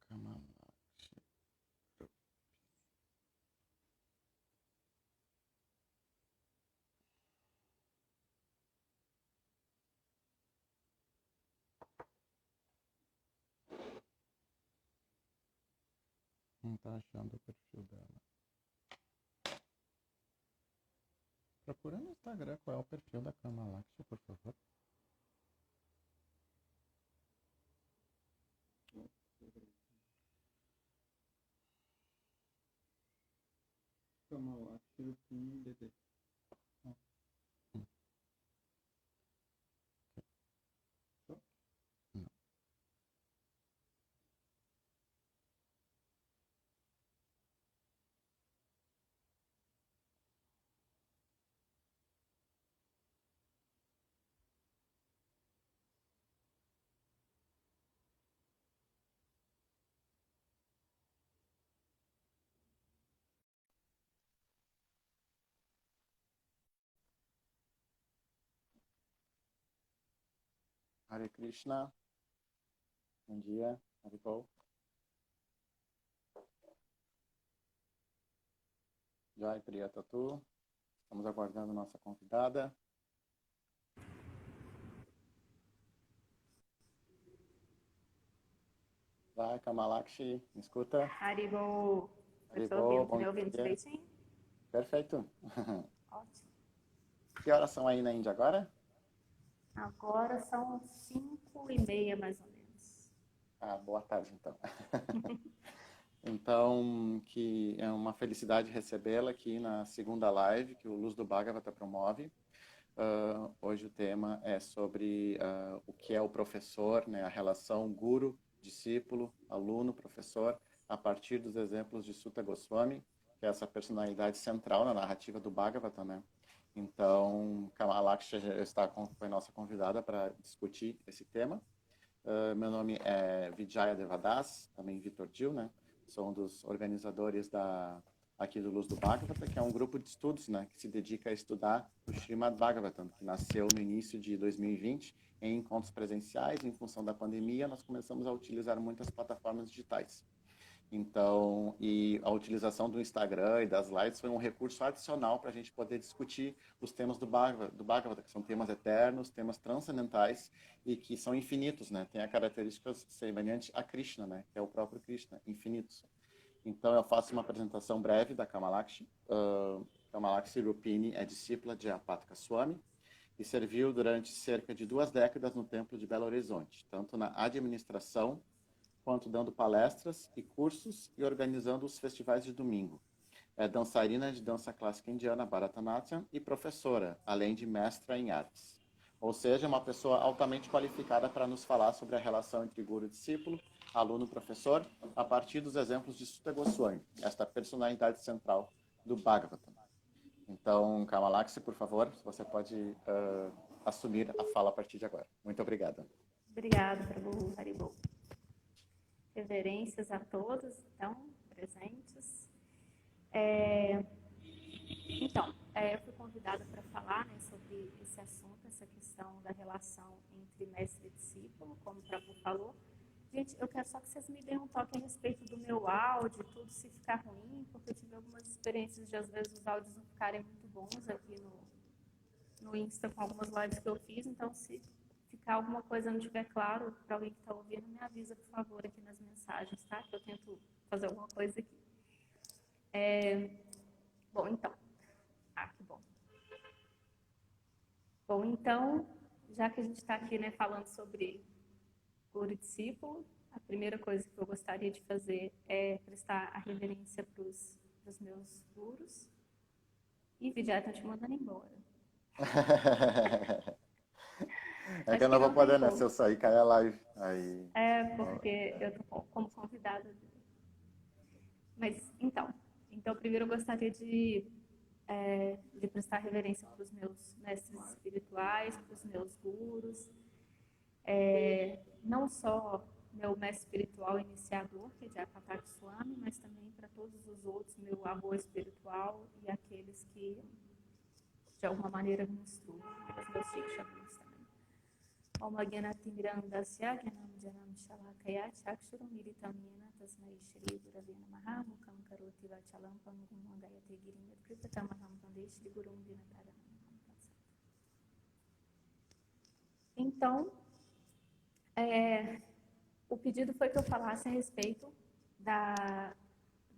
Kamaláxia. Não tá achando o perfil dela. Procura no Instagram qual é o perfil da Kamaláxia, por favor. Kamaláxia DD. Não. Hare Krishna. Bom dia, Haribol. Jai Priya Tatu. Estamos aguardando nossa convidada. Vai, Kamaláxia, me escuta? Haribol. Eu estou Haribol, ouvindo, tá bom me ouvindo dia. direitinho? Perfeito. Ótimo. Que horas são aí na Índia agora? Agora são 5h30, mais ou menos. Ah, boa tarde, então. Então, que é uma felicidade recebê-la aqui na segunda live que o Luz do Bhagavata promove. Hoje o tema é sobre o que é o professor, né, a relação guru-discípulo, aluno-professor, a partir dos exemplos de Sutta Goswami, que é essa personalidade central na narrativa do Bhagavata, né? Então, Kamaláxia está foi nossa convidada para discutir esse tema. Meu nome é Vijaya Devadas, também Vitor Dil, né? Sou um dos organizadores aqui do Luz do Bhagavata, que é um grupo de estudos, né, que se dedica a estudar o Srimad Bhagavatam, que nasceu no início de 2020 em encontros presenciais. Em função da pandemia, nós começamos a utilizar muitas plataformas digitais. Então, e a utilização do Instagram e das lives foi um recurso adicional para a gente poder discutir os temas do Bhagavata, que são temas eternos, temas transcendentais e que são infinitos, né? Tem a característica semelhante a Krishna, né? Que é o próprio Krishna, infinitos. Então, eu faço uma apresentação breve da Kamaláxia. Kamaláxia Rupini é discípula de Apatka Swami e serviu durante cerca de 2 décadas no Templo de Belo Horizonte, tanto na administração quanto dando palestras e cursos e organizando os festivais de domingo. É dançarina de dança clássica indiana, Bharatanatyam, e professora, além de mestra em artes. Ou seja, uma pessoa altamente qualificada para nos falar sobre a relação entre guru e discípulo, aluno-professor, a partir dos exemplos de Sutta Goswami, esta personalidade central do Bhagavatam. Então, Kamaláxia, por favor, você pode assumir a fala a partir de agora. Muito obrigado. Obrigada, Prabhu Haribol. Reverências a todos, então, presentes. Então, eu fui convidada para falar, né, sobre esse assunto, essa questão da relação entre mestre e discípulo, como o Prabhu falou. Gente, eu quero só que vocês me deem um toque a respeito do meu áudio, tudo se ficar ruim, porque eu tive algumas experiências de, às vezes, os áudios não ficarem muito bons aqui no Insta com algumas lives que eu fiz, então, se ficar alguma coisa não estiver claro para alguém que está ouvindo, me avisa, por favor, aqui nas mensagens, tá? Que eu tento fazer alguma coisa aqui. Bom, então. Que bom. Bom, então, já que a gente está aqui, né, falando sobre guru e discípulo, a primeira coisa que eu gostaria de fazer é prestar a reverência para os meus gurus. E Vijay está te mandando embora. É que eu Acho não que vou não tem poder, né? como. Se eu sair, cai a live. Aí... Porque eu estou como convidada. Mas, então primeiro eu gostaria de prestar reverência para os meus mestres espirituais, para os meus gurus, não só meu mestre espiritual iniciador, que é Jayapataka Swami, mas também para todos os outros, meu avô espiritual e aqueles que de alguma maneira me instruem, os meus shikshagunas também. Om Agyanatingrandasya Gyanam Janam Shalakaya Chakshurumirtam Yena Tasmai Shri Gurave Namaha Mukam Karoti Vachalam Pangum Gayate Girim Kripatamaham Pande Shri Gurum Dinataram. Então, o pedido foi que eu falasse a respeito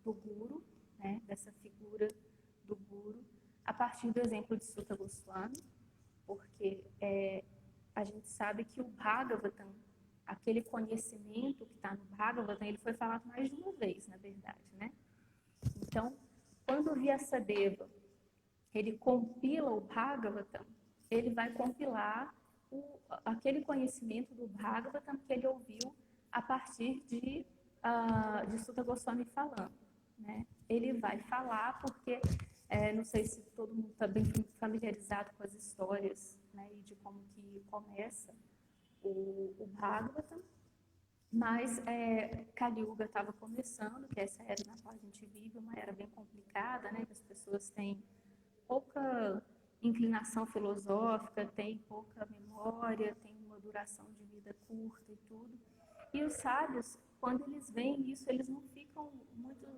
do guru, né, dessa figura do guru, a partir do exemplo de Sutta Goswami, porque a gente sabe que o Bhagavatam, aquele conhecimento que está no Bhagavatam, ele foi falado mais de uma vez, na verdade, né? Então, quando o Vyasadeva, ele compila o Bhagavatam, ele vai compilar aquele conhecimento do Bhagavatam que ele ouviu a partir de Sutta Goswami falando, né? Ele vai falar porque, não sei se todo mundo está bem familiarizado com as histórias, né, e de como que começa o Bhagavatam, mas Kali Yuga estava começando, que essa era na qual a gente vive, uma era bem complicada, né, que as pessoas têm pouca inclinação filosófica, têm pouca memória, têm uma duração de vida curta e tudo. E os sábios, quando eles veem isso, eles não ficam muito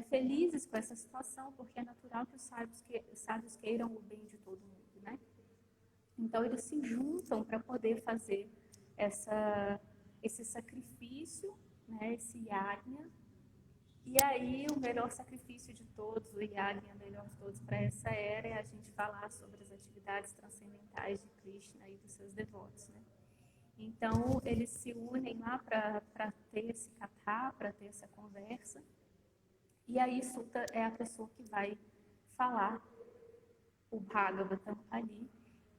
felizes com essa situação, porque é natural que os sábios queiram o bem de todo mundo, né? Então, eles se juntam para poder fazer esse sacrifício, né, esse yajna. E aí, o melhor sacrifício de todos, o yajna melhor de todos para essa era, é a gente falar sobre as atividades transcendentais de Krishna e dos seus devotos, né? Então, eles se unem lá para ter esse katha, para ter essa conversa. E aí, Sutta é a pessoa que vai falar o Bhagavatam ali.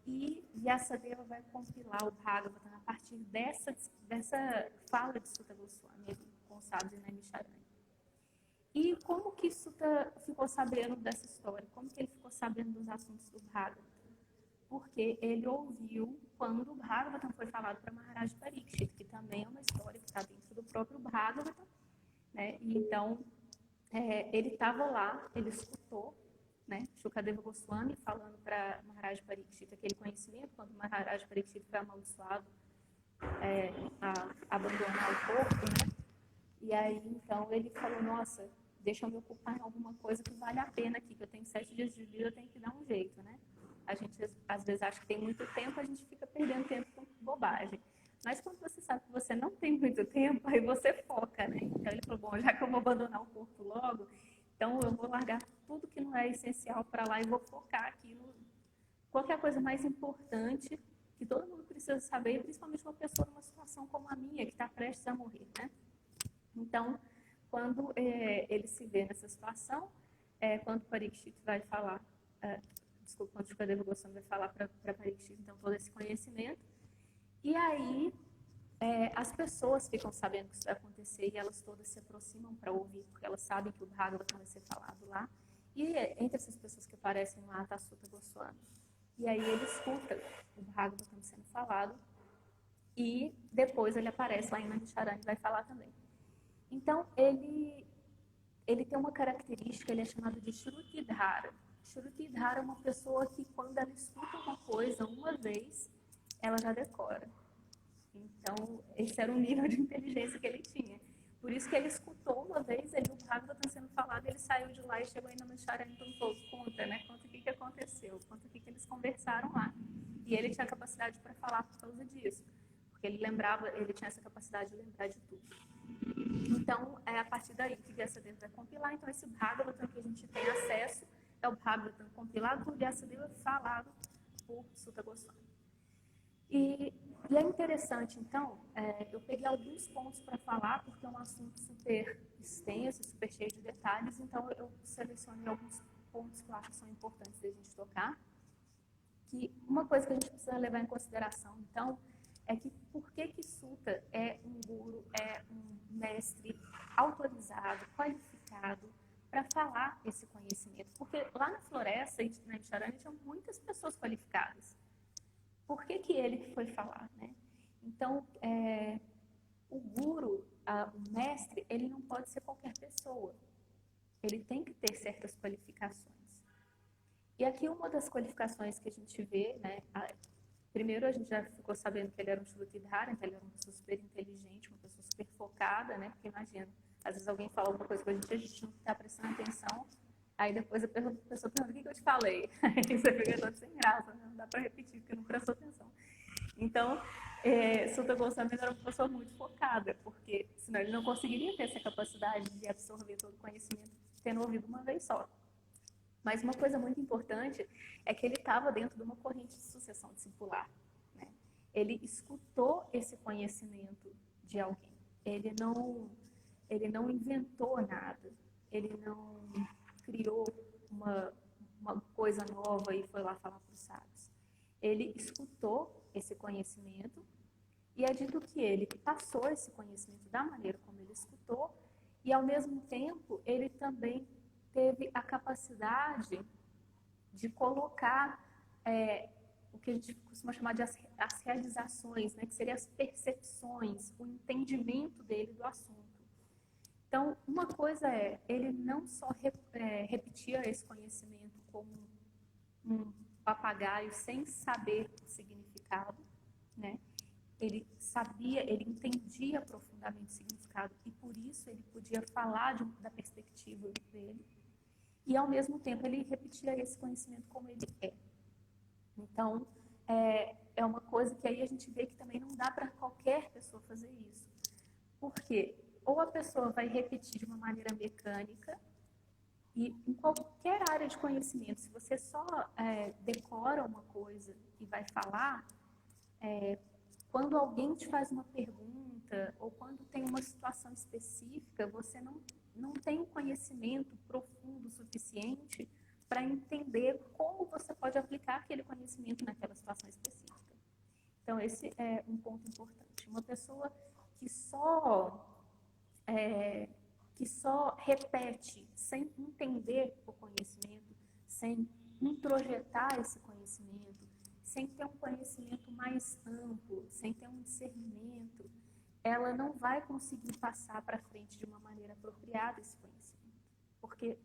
E Vyasadeva vai compilar o Bhagavatam a partir dessa fala de Sutta Goswami com os sábios de Naimisharanya. E como que Sutta ficou sabendo dessa história? Como que ele ficou sabendo dos assuntos do Bhagavatam? Porque ele ouviu quando o Bhagavatam foi falado para Maharaj Parikshit, que também é uma história que está dentro do próprio Bhagavatam, né? E então, ele estava lá, ele escutou, né, Shukadeva Goswami falando para Maharaj Parikshit aquele conhecimento, quando Maharaj Parikshit foi amaldiçoado a abandonar o corpo, né? E aí, então, ele falou, nossa, deixa eu me ocupar em alguma coisa que vale a pena aqui, que eu tenho 7 dias de vida, eu tenho que dar um jeito, né? A gente, às vezes, acha que tem muito tempo, a gente fica perdendo tempo com bobagem. Mas quando você sabe que você não tem muito tempo, aí você foca, né? Então, ele falou, bom, já que eu vou abandonar o corpo logo, então eu vou largar tudo que não é essencial para lá e vou focar aqui no qualquer coisa mais importante que todo mundo precisa saber, principalmente uma pessoa numa situação como a minha, que está prestes a morrer, né? Então, quando ele se vê nessa situação, quando Parikshit vai falar, quando Shukadeva Goswami vai falar para Parikshit, então, todo esse conhecimento, e aí as pessoas ficam sabendo que isso vai acontecer e elas todas se aproximam para ouvir, porque elas sabem que o Bhagavatam vai ser falado lá. E entre essas pessoas que aparecem lá está Sutta Goswami. E aí ele escuta o Bhagavatam sendo falado e depois ele aparece lá em Naimisharanya e vai falar também. Então, ele tem uma característica, ele é chamado de Shrutidhara. Shrutidhara é uma pessoa que, quando ela escuta uma coisa uma vez, ela já decora. Então, esse era o nível de inteligência que ele tinha. Por isso que ele escutou uma vez, o Bhagavatam sendo falado, ele saiu de lá e chegou aí na Naimisharanya e perguntou, conta, né? Conta o que aconteceu, conta o que eles conversaram lá. E ele tinha capacidade para falar por causa disso, porque ele tinha essa capacidade de lembrar de tudo. Então, é a partir daí que Vyasadeva vai compilar. Então, esse Bhagavatam que a gente tem acesso é o Bhagavatam compilado por Vyasadeva, falado por Sutta Goswami. E é interessante, então, eu peguei alguns pontos para falar, porque é um assunto super extenso, super cheio de detalhes, então eu selecionei alguns pontos que eu acho que são importantes da gente tocar. Que uma coisa que a gente precisa levar em consideração, então, é que por que Sutta é um guru, é um mestre autorizado, qualificado para falar esse conhecimento? Porque lá na floresta, na Naimisharanya, tinham muitas pessoas qualificadas. Por que ele foi falar, né? Então, o guru, o mestre, ele não pode ser qualquer pessoa. Ele tem que ter certas qualificações. E aqui uma das qualificações que a gente vê, né, primeiro a gente já ficou sabendo que ele era um Shrutidhara, então ele era uma pessoa super inteligente, uma pessoa super focada, né? Porque imagina, às vezes alguém fala alguma coisa com a gente não está prestando atenção, aí depois a pessoa pergunta, o que eu te falei? Aí você fica todo sem graça, né? Não dá para repetir, porque não prestou atenção. Então, Sutta Goswami era uma pessoa muito focada, porque senão ele não conseguiria ter essa capacidade de absorver todo o conhecimento tendo ouvido uma vez só. Mas uma coisa muito importante é que ele estava dentro de uma corrente de sucessão discipular, né? Ele escutou esse conhecimento de alguém. Ele não inventou nada. Ele não criou uma coisa nova e foi lá falar para os sábios. Ele escutou esse conhecimento e é dito que ele passou esse conhecimento da maneira como ele escutou e, ao mesmo tempo, ele também teve a capacidade de colocar o que a gente costuma chamar de as realizações, né, que seriam as percepções, o entendimento dele do assunto. Então, uma coisa ele não só repetia esse conhecimento como um papagaio sem saber o significado, né? Ele sabia, ele entendia profundamente o significado e por isso ele podia falar da perspectiva dele. E, ao mesmo tempo, ele repetia esse conhecimento como ele é. Então, é uma coisa que aí a gente vê que também não dá para qualquer pessoa fazer isso. Por quê? Ou a pessoa vai repetir de uma maneira mecânica, e em qualquer área de conhecimento, se você só decora uma coisa e vai falar, quando alguém te faz uma pergunta, ou quando tem uma situação específica, você não tem um conhecimento profundo o suficiente para entender como você pode aplicar aquele conhecimento naquela situação específica. Então, esse é um ponto importante. Uma pessoa que só repete sem entender o conhecimento, sem introjetar esse conhecimento, sem ter um conhecimento mais amplo, sem ter um discernimento, ela não vai conseguir passar para frente de uma maneira apropriada esse conhecimento. Porque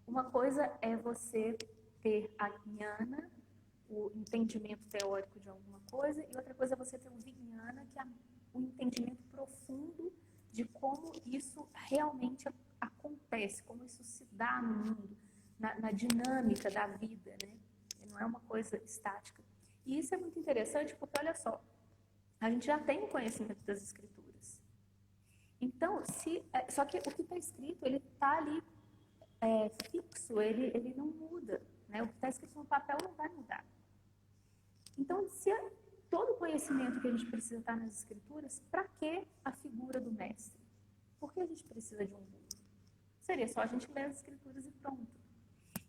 uma coisa é você ter a jnana, o entendimento teórico de alguma coisa, e outra coisa é você ter o vijnana, que é o entendimento profundo de como isso realmente acontece, como isso se dá no mundo, na dinâmica da vida, né? Não é uma coisa estática. E isso é muito interessante porque, olha só, a gente já tem o conhecimento das escrituras. Então, só que o que está escrito, ele está ali fixo, ele não muda, né? O que está escrito no papel não vai mudar. Então, se todo o conhecimento que a gente precisa estar nas escrituras, para que a figura do mestre? Por que a gente precisa de um guru? Seria só a gente ler as escrituras e pronto.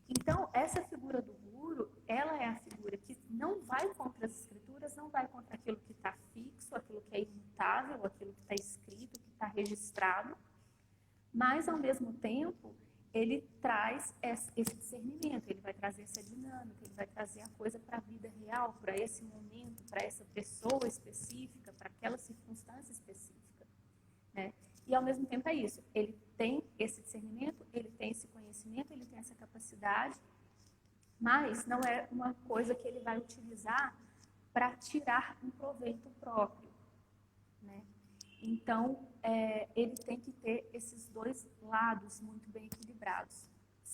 Então, essa figura do guru, ela é a figura que não vai contra as escrituras, não vai contra aquilo que está fixo, aquilo que é imutável, aquilo que está escrito, que está registrado, mas, ao mesmo tempo, ele traz esse discernimento, ele vai trazer essa dinâmica, ele vai trazer a coisa para a vida real, para esse momento, para essa pessoa específica, para aquela circunstância específica, né? E, ao mesmo tempo, é isso. Ele tem esse discernimento, ele tem esse conhecimento, ele tem essa capacidade, mas não é uma coisa que ele vai utilizar para tirar um proveito próprio, né? Então, ele tem que ter esses dois lados muito bem equilibrados.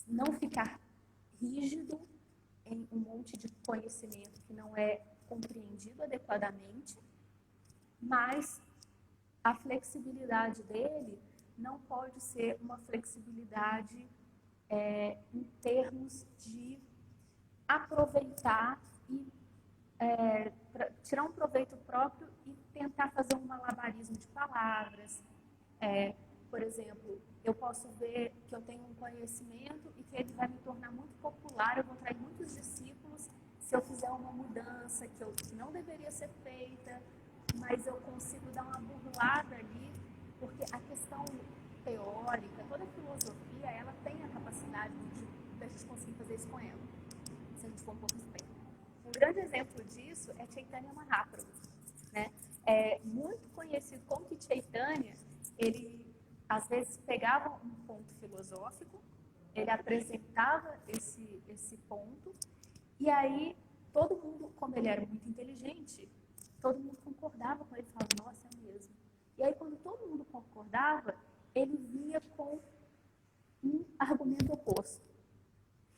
Não ficar rígido em um monte de conhecimento que não é compreendido adequadamente, mas a flexibilidade dele não pode ser uma flexibilidade em termos de aproveitar e tirar um proveito próprio e tentar fazer um malabarismo de palavras. Por exemplo, eu posso ver que eu tenho um conhecimento e que ele vai me tornar muito popular, eu vou atrair muitos discípulos se eu fizer uma mudança que não deveria ser feita, mas eu consigo dar uma burlada ali, porque a questão teórica, toda a filosofia, ela tem a capacidade de a gente conseguir fazer isso com ela, se a gente for um pouco esperto. Um grande exemplo disso é Chaitanya Mahaprabhu, né? É muito conhecido como que Chaitanya, ele às vezes pegava um ponto filosófico, ele apresentava esse ponto, e aí todo mundo, como ele era muito inteligente, todo mundo concordava com ele, falava, nossa, é mesmo. E aí, quando todo mundo concordava, ele vinha com um argumento oposto.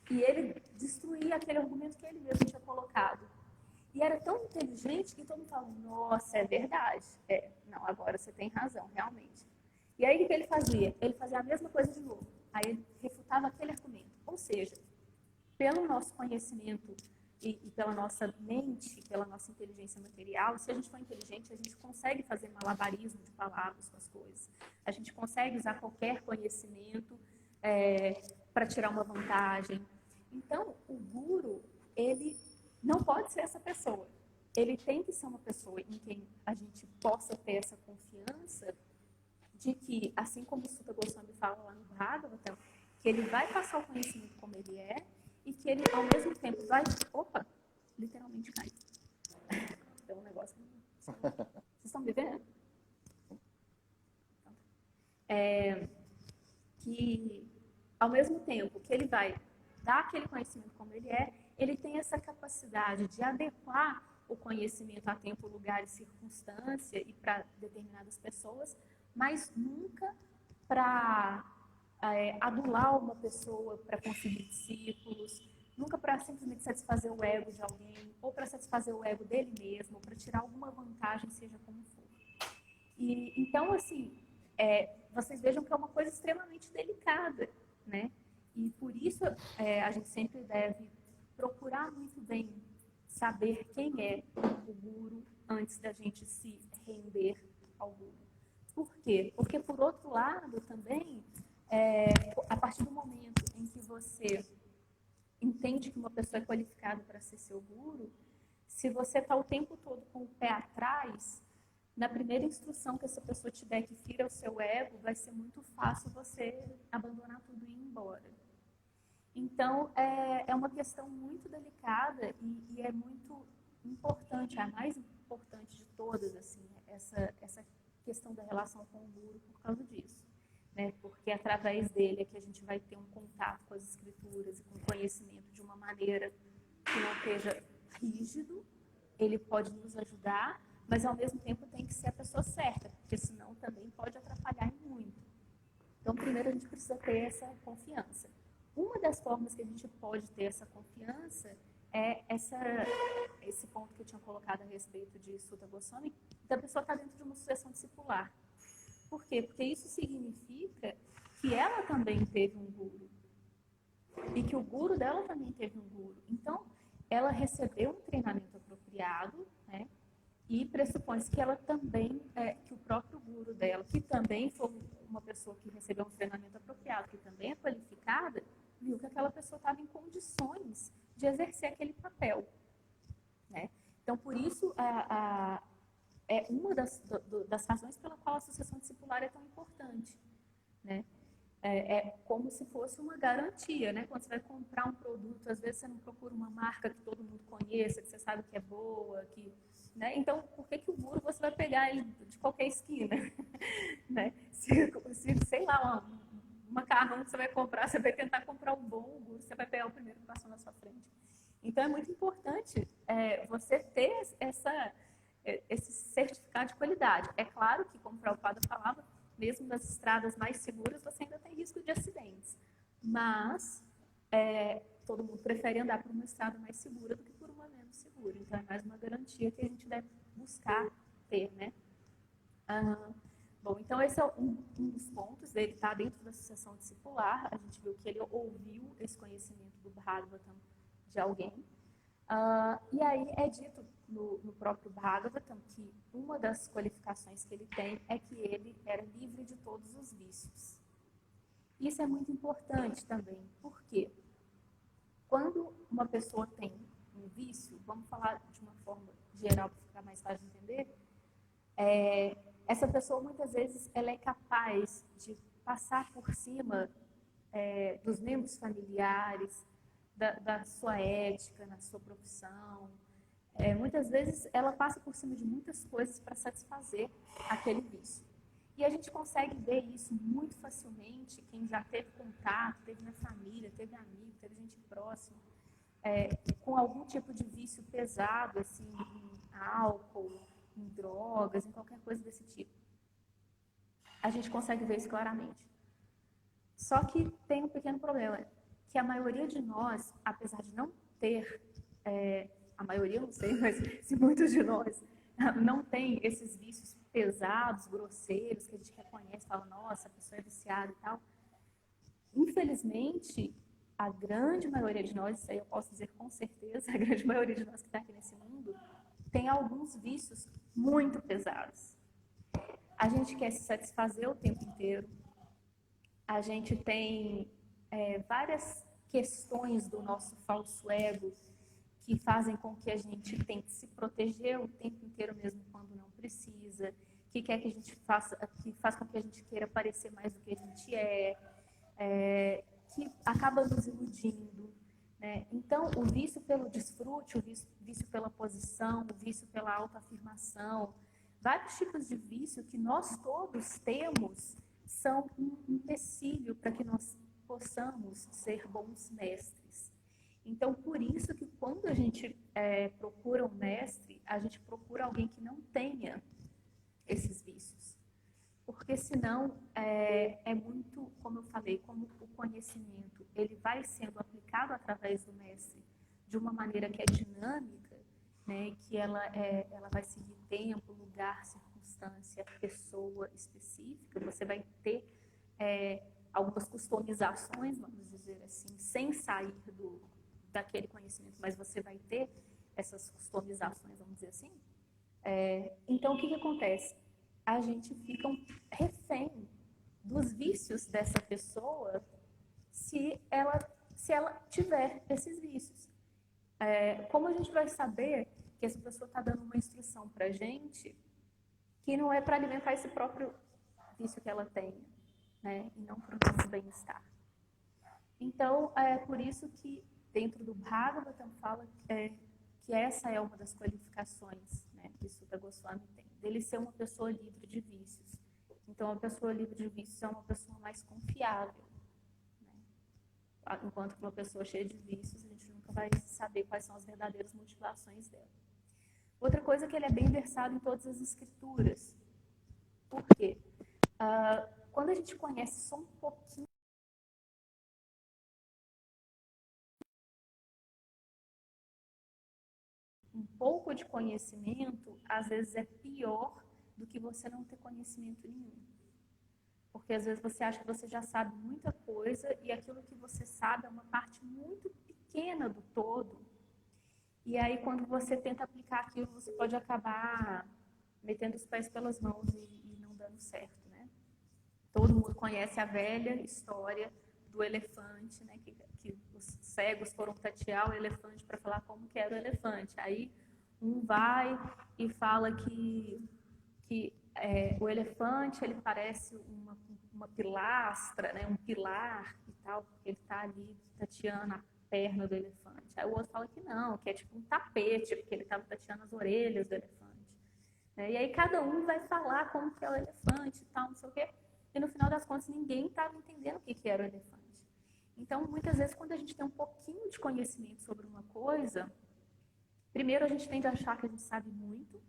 E ele destruía aquele argumento que ele mesmo tinha colocado. E era tão inteligente que todo mundo falava, nossa, é verdade. Não, agora você tem razão, realmente. E aí, o que ele fazia? Ele fazia a mesma coisa de novo. Aí ele refutava aquele argumento. Ou seja, pelo nosso conhecimento e pela nossa mente, pela nossa inteligência material, se a gente for inteligente, a gente consegue fazer malabarismo de palavras com as coisas. A gente consegue usar qualquer conhecimento para tirar uma vantagem. Então, o guru, ele não pode ser essa pessoa. Ele tem que ser uma pessoa em quem a gente possa ter essa confiança de que, assim como o Sutta Goswami fala lá no Bhagavatam, que ele vai passar o conhecimento como ele é e que ele, ao mesmo tempo, vai... Opa! Literalmente cai. Tem um negócio... Vocês estão me vendo? Que, ao mesmo tempo que ele vai dar aquele conhecimento como ele é, ele tem essa capacidade de adequar o conhecimento a tempo, lugar e circunstância e para determinadas pessoas, mas nunca para adular uma pessoa para conseguir discípulos, nunca para simplesmente satisfazer o ego de alguém, ou para satisfazer o ego dele mesmo, ou para tirar alguma vantagem, seja como for. E, então, assim, vocês vejam que é uma coisa extremamente delicada, né? E por isso a gente sempre deve procurar muito bem saber quem é o guru antes da gente se render ao guru. Por quê? Porque, por outro lado, também, a partir do momento em que você entende que uma pessoa é qualificada para ser seu guru, se você está o tempo todo com o pé atrás, na primeira instrução que essa pessoa te der que fira o seu ego, vai ser muito fácil você abandonar tudo e ir embora. Então, é uma questão muito delicada e é muito importante, a mais importante de todas, assim, essa questão da relação com o guru por causa disso. Né? Porque através dele é que a gente vai ter um contato com as escrituras e com o conhecimento de uma maneira que não esteja rígido. Ele pode nos ajudar, mas ao mesmo tempo tem que ser a pessoa certa, porque senão também pode atrapalhar muito. Então, primeiro a gente precisa ter essa confiança. Uma das formas que a gente pode ter essa confiança é esse ponto que eu tinha colocado a respeito de Sutta Goswami, da pessoa estar dentro de uma sucessão discipular. Por quê? Porque isso significa que ela também teve um guru. E que o guru dela também teve um guru. Então, ela recebeu um treinamento apropriado, né? E pressupõe que ela também, que o próprio guru dela, que também foi uma pessoa que recebeu um treinamento apropriado, que também é qualificada, viu que aquela pessoa estava em condições de exercer aquele papel. Né? Então, por isso, é uma das razões pela qual a sucessão discipular é tão importante. Né? É como se fosse uma garantia. Né? Quando você vai comprar um produto, às vezes você não procura uma marca que todo mundo conheça, que você sabe que é boa, né? Então, por que o guru você vai pegar ele de qualquer esquina? Né? Se, sei lá, um macarrão que você vai comprar, você vai tentar comprar um bom, o guru você vai pegar o primeiro que passou na sua frente. Então, é muito importante você ter esse certificado de qualidade. É claro que, como o Prabhupada falava, mesmo nas estradas mais seguras, você ainda tem risco de acidentes. Mas todo mundo prefere andar por uma estrada mais segura do que por uma menos segura. Então, é mais uma garantia que a gente deve buscar ter, né? Bom, então esse é um dos pontos dele, está dentro da sucessão discipular. A gente viu que ele ouviu esse conhecimento do Bhagavatam de alguém. E aí é dito no próprio Bhagavatam que uma das qualificações que ele tem é que ele era livre de todos os vícios. Isso é muito importante também, porque quando uma pessoa tem um vício, vamos falar de uma forma geral para ficar mais fácil de entender, essa pessoa muitas vezes ela é capaz de passar por cima dos membros familiares, da sua ética, na sua profissão. Muitas vezes ela passa por cima de muitas coisas para satisfazer aquele vício. E a gente consegue ver isso muito facilmente, quem já teve contato, teve na família, teve amigo, teve gente próxima. com algum tipo de vício pesado, assim, em álcool, em drogas, em qualquer coisa desse tipo. A gente consegue ver isso claramente. Só que tem um pequeno problema, que a maioria de nós, apesar de não ter, a maioria eu não sei, mas se muitos de nós não tem esses vícios pesados, grosseiros, que a gente reconhece, fala, nossa, a pessoa é viciada e tal, infelizmente, a grande maioria de nós, isso aí eu posso dizer com certeza, a grande maioria de nós que está aqui nesse mundo, tem alguns vícios muito pesados. A gente quer se satisfazer o tempo inteiro. A gente tem várias questões do nosso falso ego que fazem com que a gente tente se proteger o tempo inteiro, mesmo quando não precisa, que quer que a gente faça, que faz com que a gente queira parecer mais do que a gente que acaba nos iludindo, né? Então, o vício pelo desfrute, o vício pela posição, o vício pela autoafirmação, vários tipos de vício que nós todos temos são um empecilho para que nós possamos ser bons mestres. Então, por isso que quando a gente procura um mestre, a gente procura alguém que não tenha esses vícios. Porque senão é muito, como eu falei, como o conhecimento ele vai sendo aplicado através do mestre de uma maneira que é dinâmica, né, que ela vai seguir tempo, lugar, circunstância, pessoa específica, você vai ter algumas customizações, vamos dizer assim, sem sair daquele conhecimento, mas você vai ter essas customizações, vamos dizer assim. Então, o que acontece? A gente fica refém dos vícios dessa pessoa se ela tiver esses vícios. Como a gente vai saber que essa pessoa está dando uma instrução para a gente que não é para alimentar esse próprio vício que ela tem, né? E não para o nosso bem-estar. Então, é por isso que dentro do Bhagavatam fala que essa é uma das qualificações, né, que Sutta Goswami tem, dele ser uma pessoa livre de vícios. Então, uma pessoa livre de vícios é uma pessoa mais confiável, né? Enquanto que uma pessoa cheia de vícios, a gente nunca vai saber quais são as verdadeiras motivações dela. Outra coisa é que ele é bem versado em todas as escrituras. Por quê? Quando a gente conhece só um pouquinho, um pouco de conhecimento, às vezes é pior do que você não ter conhecimento nenhum. Porque às vezes você acha que você já sabe muita coisa e aquilo que você sabe é uma parte muito pequena do todo. E aí quando você tenta aplicar aquilo, você pode acabar metendo os pés pelas mãos e não dando certo, né? Todo mundo conhece a velha história do elefante, né? Que os cegos foram tatear o elefante para falar como que era o elefante. Aí um vai e fala que o elefante ele parece uma pilastra, né? Um pilar e tal, porque ele está ali tateando a perna do elefante. Aí o outro fala que não, que é tipo um tapete, porque ele estava tateando as orelhas do elefante. E aí cada um vai falar como que é o elefante e tal, não sei o quê. E no final das contas ninguém estava entendendo o que era o elefante. Então, muitas vezes, quando a gente tem um pouquinho de conhecimento sobre uma coisa, primeiro a gente tende a achar que a gente sabe muito.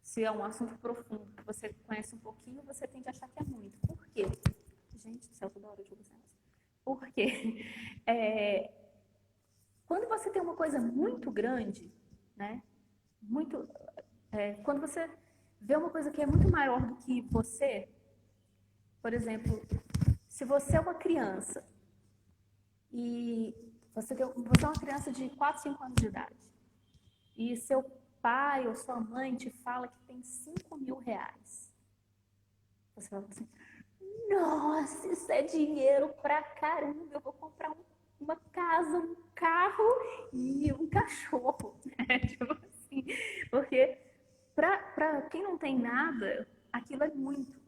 Se é um assunto profundo que você conhece um pouquinho, você tende a achar que é muito. Por quê? Gente do céu, toda hora eu digo assim. Por quê? Quando você tem uma coisa muito grande, né? Quando você vê uma coisa que é muito maior do que você, por exemplo, se você é uma criança e você é uma criança de 4, 5 anos de idade e seu pai ou sua mãe te fala que tem 5 mil reais. Você fala assim, nossa, isso é dinheiro pra caramba, eu vou comprar uma casa, um carro e um cachorro. Tipo assim, porque pra quem não tem nada, aquilo é muito.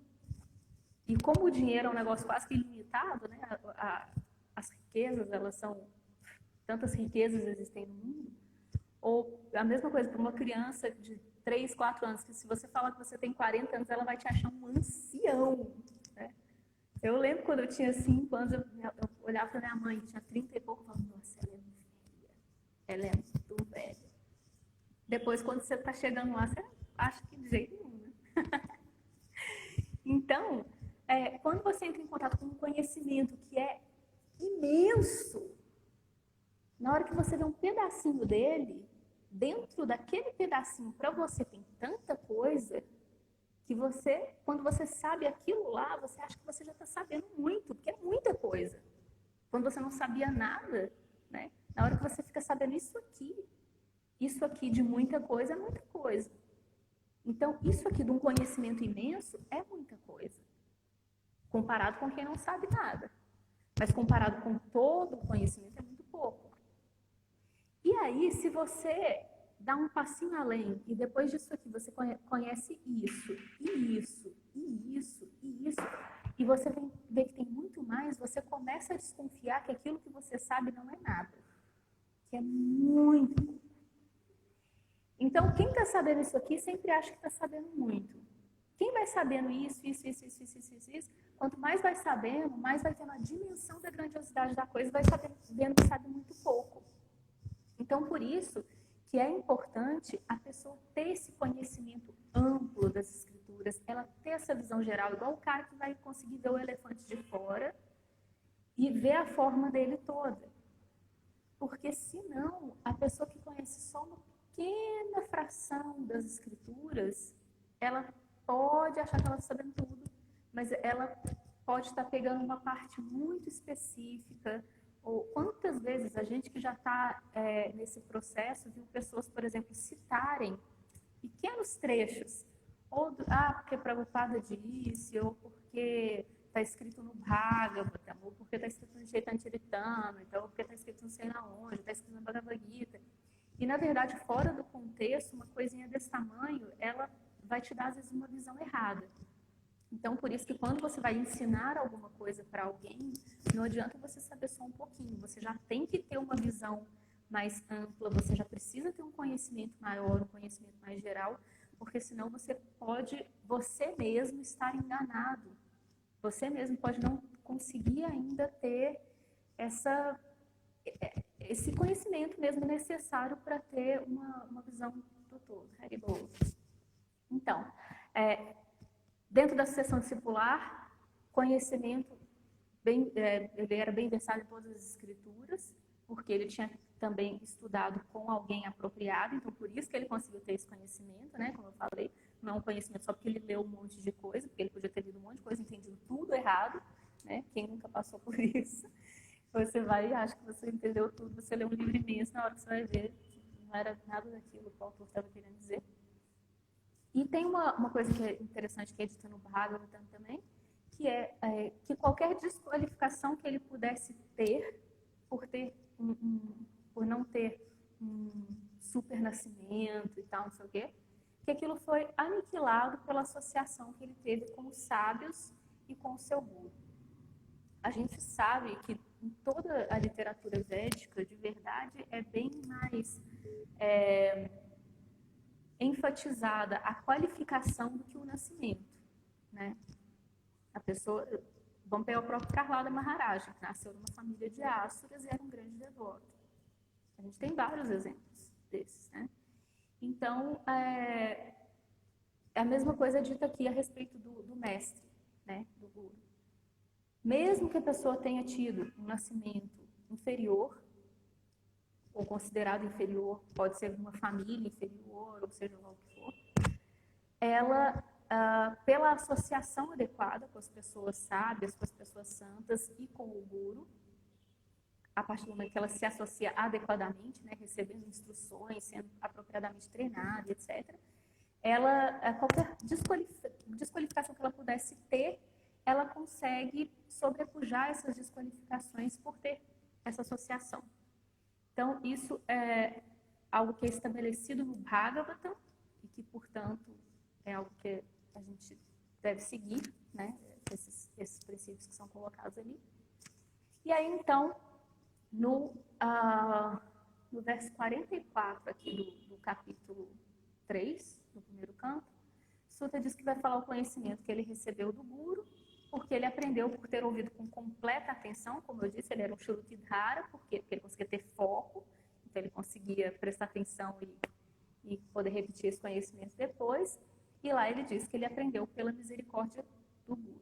E como o dinheiro é um negócio quase que ilimitado, né? As riquezas, elas são... Tantas riquezas existem no mundo. Ou a mesma coisa para uma criança de 3, 4 anos, que se você falar que você tem 40 anos, ela vai te achar um ancião. Né? Eu lembro quando eu tinha 5 anos, eu olhava para minha mãe, que tinha 30 e pouco, e falava, nossa, ela é Ela é muito velha. Depois, quando você está chegando lá, você acha que de jeito nenhum, né? Então, quando você entra em contato com um conhecimento que é imenso, na hora que você vê um pedacinho dele, dentro daquele pedacinho, para você tem tanta coisa que você, quando você sabe aquilo lá, você acha que você já está sabendo muito, porque é muita coisa. Quando você não sabia nada, né? Na hora que você fica sabendo isso aqui de muita coisa é muita coisa. Então, isso aqui de um conhecimento imenso é muita coisa, comparado com quem não sabe nada. Mas comparado com todo o conhecimento é muito pouco. E aí, se você dá um passinho além e depois disso aqui você conhece isso, e isso, e isso, e isso, e você vê que tem muito mais, você começa a desconfiar que aquilo que você sabe não é nada, que é muito. Então, quem está sabendo isso aqui sempre acha que está sabendo muito. Quem vai sabendo isso, quanto mais vai sabendo, mais vai tendo a dimensão da grandiosidade da coisa, vai vendo que sabe muito pouco. Então, por isso que é importante a pessoa ter esse conhecimento amplo das escrituras, ela ter essa visão geral, igual o cara que vai conseguir ver o elefante de fora e ver a forma dele toda. Porque senão, a pessoa que conhece só uma pequena fração das escrituras, ela pode achar que ela está sabendo tudo, mas ela pode estar pegando uma parte muito específica. Ou quantas vezes a gente que já está nesse processo viu pessoas, por exemplo, citarem pequenos trechos, ou porque Prabhupada disse, ou porque está escrito no Bhagavata, ou porque está escrito no Chaitanya Charitamrita, então, ou porque está escrito não sei na onde, está escrito na Bhagavad Gita. E, na verdade, fora do contexto, uma coisinha desse tamanho, ela vai te dar, às vezes, uma visão errada. Então, por isso que quando você vai ensinar alguma coisa para alguém, não adianta você saber só um pouquinho. Você já tem que ter uma visão mais ampla, você já precisa ter um conhecimento maior, um conhecimento mais geral, porque senão você pode, você mesmo, estar enganado. Você mesmo pode não conseguir ainda ter esse conhecimento mesmo necessário para ter uma visão do todo. Então, dentro da sucessão discipular, conhecimento, ele era bem versado em todas as escrituras, porque ele tinha também estudado com alguém apropriado, então por isso que ele conseguiu ter esse conhecimento, né? Como eu falei, não é um conhecimento só porque ele leu um monte de coisa, porque ele podia ter lido um monte de coisa, entendido tudo errado, né? Quem nunca passou por isso? Você vai e acha que você entendeu tudo, você lê um livro imenso, na hora que você vai ver que não era nada daquilo que o autor estava querendo dizer. E tem uma coisa que é interessante, que é dita no Bhagavatam também, que é que qualquer desqualificação que ele pudesse ter, por não ter um super nascimento e tal, não sei o quê, que aquilo foi aniquilado pela associação que ele teve com os sábios e com o seu guru. A gente sabe que em toda a literatura védica, de verdade, é bem mais enfatizada a qualificação do que o nascimento, né? A pessoa, vamos pegar o próprio Prahlada Maharaja, que nasceu numa família de asuras e era um grande devoto. A gente tem vários exemplos desses, né? Então, a mesma coisa é dita aqui a respeito do mestre, né? Do guru. Mesmo que a pessoa tenha tido um nascimento inferior, ou considerado inferior, pode ser uma família inferior, ou seja lá o que for, ela, pela associação adequada com as pessoas sábias, com as pessoas santas e com o guru, a partir do momento que ela se associa adequadamente, né, recebendo instruções, sendo apropriadamente treinada, etc., qualquer desqualificação que ela pudesse ter, ela consegue sobrepujar essas desqualificações por ter essa associação. Então, isso é algo que é estabelecido no Bhagavatam e que, portanto, é algo que a gente deve seguir, né? Esses princípios que são colocados ali. E aí, então, no verso 44 aqui do capítulo 3, do primeiro canto, Suta diz que vai falar o conhecimento que ele recebeu do guru, porque ele aprendeu por ter ouvido com completa atenção, como eu disse, ele era um Shrutidhara, porque ele conseguia ter foco, então ele conseguia poderia prestar atenção e poder repetir esse conhecimento depois. E lá ele diz que ele aprendeu pela misericórdia do Guru,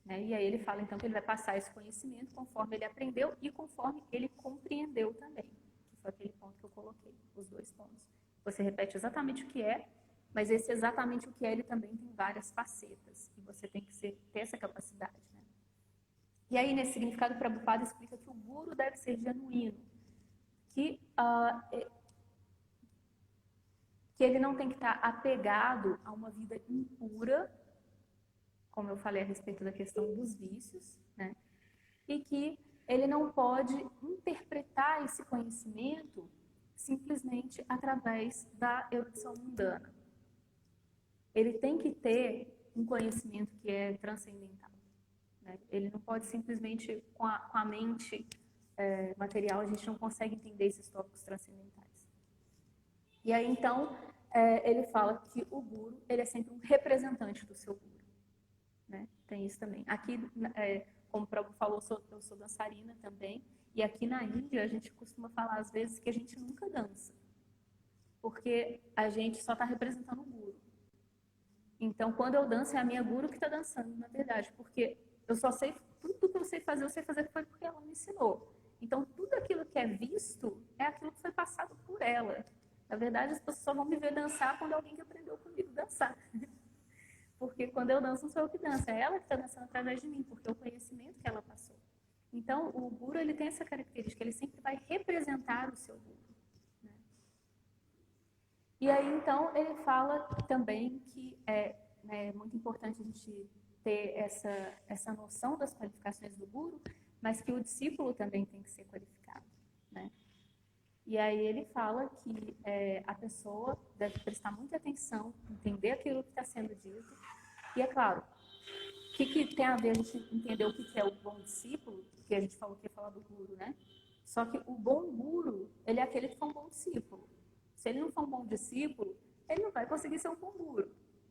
né? E aí ele fala então que ele vai passar esse conhecimento conforme ele aprendeu e conforme ele compreendeu também, que foi aquele ponto que eu coloquei, os 2 pontos. Você repete exatamente o que é, mas esse exatamente o que é, ele também tem várias facetas, e você tem que ter essa capacidade, né? E aí, nesse significado, Prabhupada explica que o Guru deve ser genuíno, que ele não tem que estar apegado a uma vida impura, como eu falei a respeito da questão dos vícios, né? E que ele não pode interpretar esse conhecimento simplesmente através da erudição mundana. Ele tem que ter um conhecimento que é transcendental, né? Ele não pode simplesmente, com a mente material, a gente não consegue entender esses tópicos transcendentais. E aí, então, ele fala que o Guru, ele é sempre um representante do seu Guru, né? Tem isso também. Aqui, como o Prabhu falou, eu sou dançarina também, e aqui na Índia a gente costuma falar às vezes que a gente nunca dança, porque a gente só está representando o Guru. Então, quando eu danço, é a minha Guru que está dançando, na verdade, porque eu só sei, tudo que eu sei fazer foi porque ela me ensinou. Então, tudo aquilo que é visto é aquilo que foi passado por ela. Na verdade, as pessoas só vão me ver dançar quando alguém que aprendeu comigo dançar. Porque quando eu danço, não sou eu que danço, é ela que está dançando através de mim, porque é o conhecimento que ela passou. Então, o Guru, ele tem essa característica, ele sempre vai representar o seu Guru, né? E aí, então, ele fala também que é muito importante a gente ter essa noção das qualificações do Guru, mas que o discípulo também tem que ser qualificado, né? E aí ele fala que a pessoa deve prestar muita atenção, entender aquilo que está sendo dito. E é claro, o que tem a ver a gente entender o que é o bom discípulo, que a gente falou que ia falar do Guru, né? Só que o bom Guru, ele é aquele que foi um bom discípulo. Se ele não for um bom discípulo, ele não vai conseguir ser um bom Guru,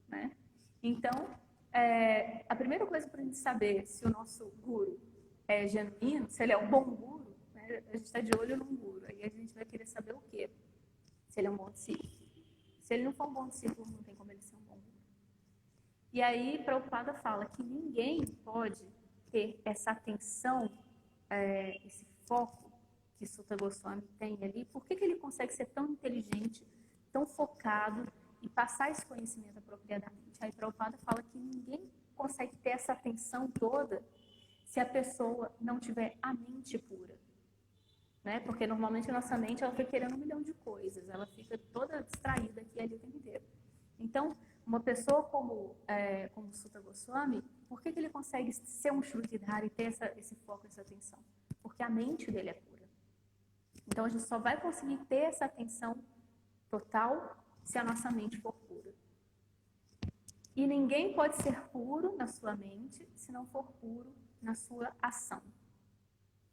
né? Então, a primeira coisa para a gente saber se o nosso Guru é genuíno, se ele é um bom Guru, né? A gente está de olho num Guru, aí a gente vai querer saber o quê? Se ele é um bom discípulo. Se ele não for um bom discípulo, não tem como ele ser um bom Guru. E aí, Prabhupada fala que ninguém pode ter essa atenção, esse foco que Sutta Goswami tem ali. Por que ele consegue ser tão inteligente, tão focado e passar esse conhecimento apropriadamente? Aí Prabhupada fala que ninguém consegue ter essa atenção toda se a pessoa não tiver a mente pura, né? Porque normalmente a nossa mente ela fica querendo 1 milhão de coisas, ela fica toda distraída aqui e ali o tempo inteiro. Então, uma pessoa como Sutta Goswami, por que ele consegue ser um Shrutidhara e ter esse foco, essa atenção? Porque a mente dele é pura. Então, a gente só vai conseguir ter essa atenção total se a nossa mente for pura. E ninguém pode ser puro na sua mente se não for puro na sua ação.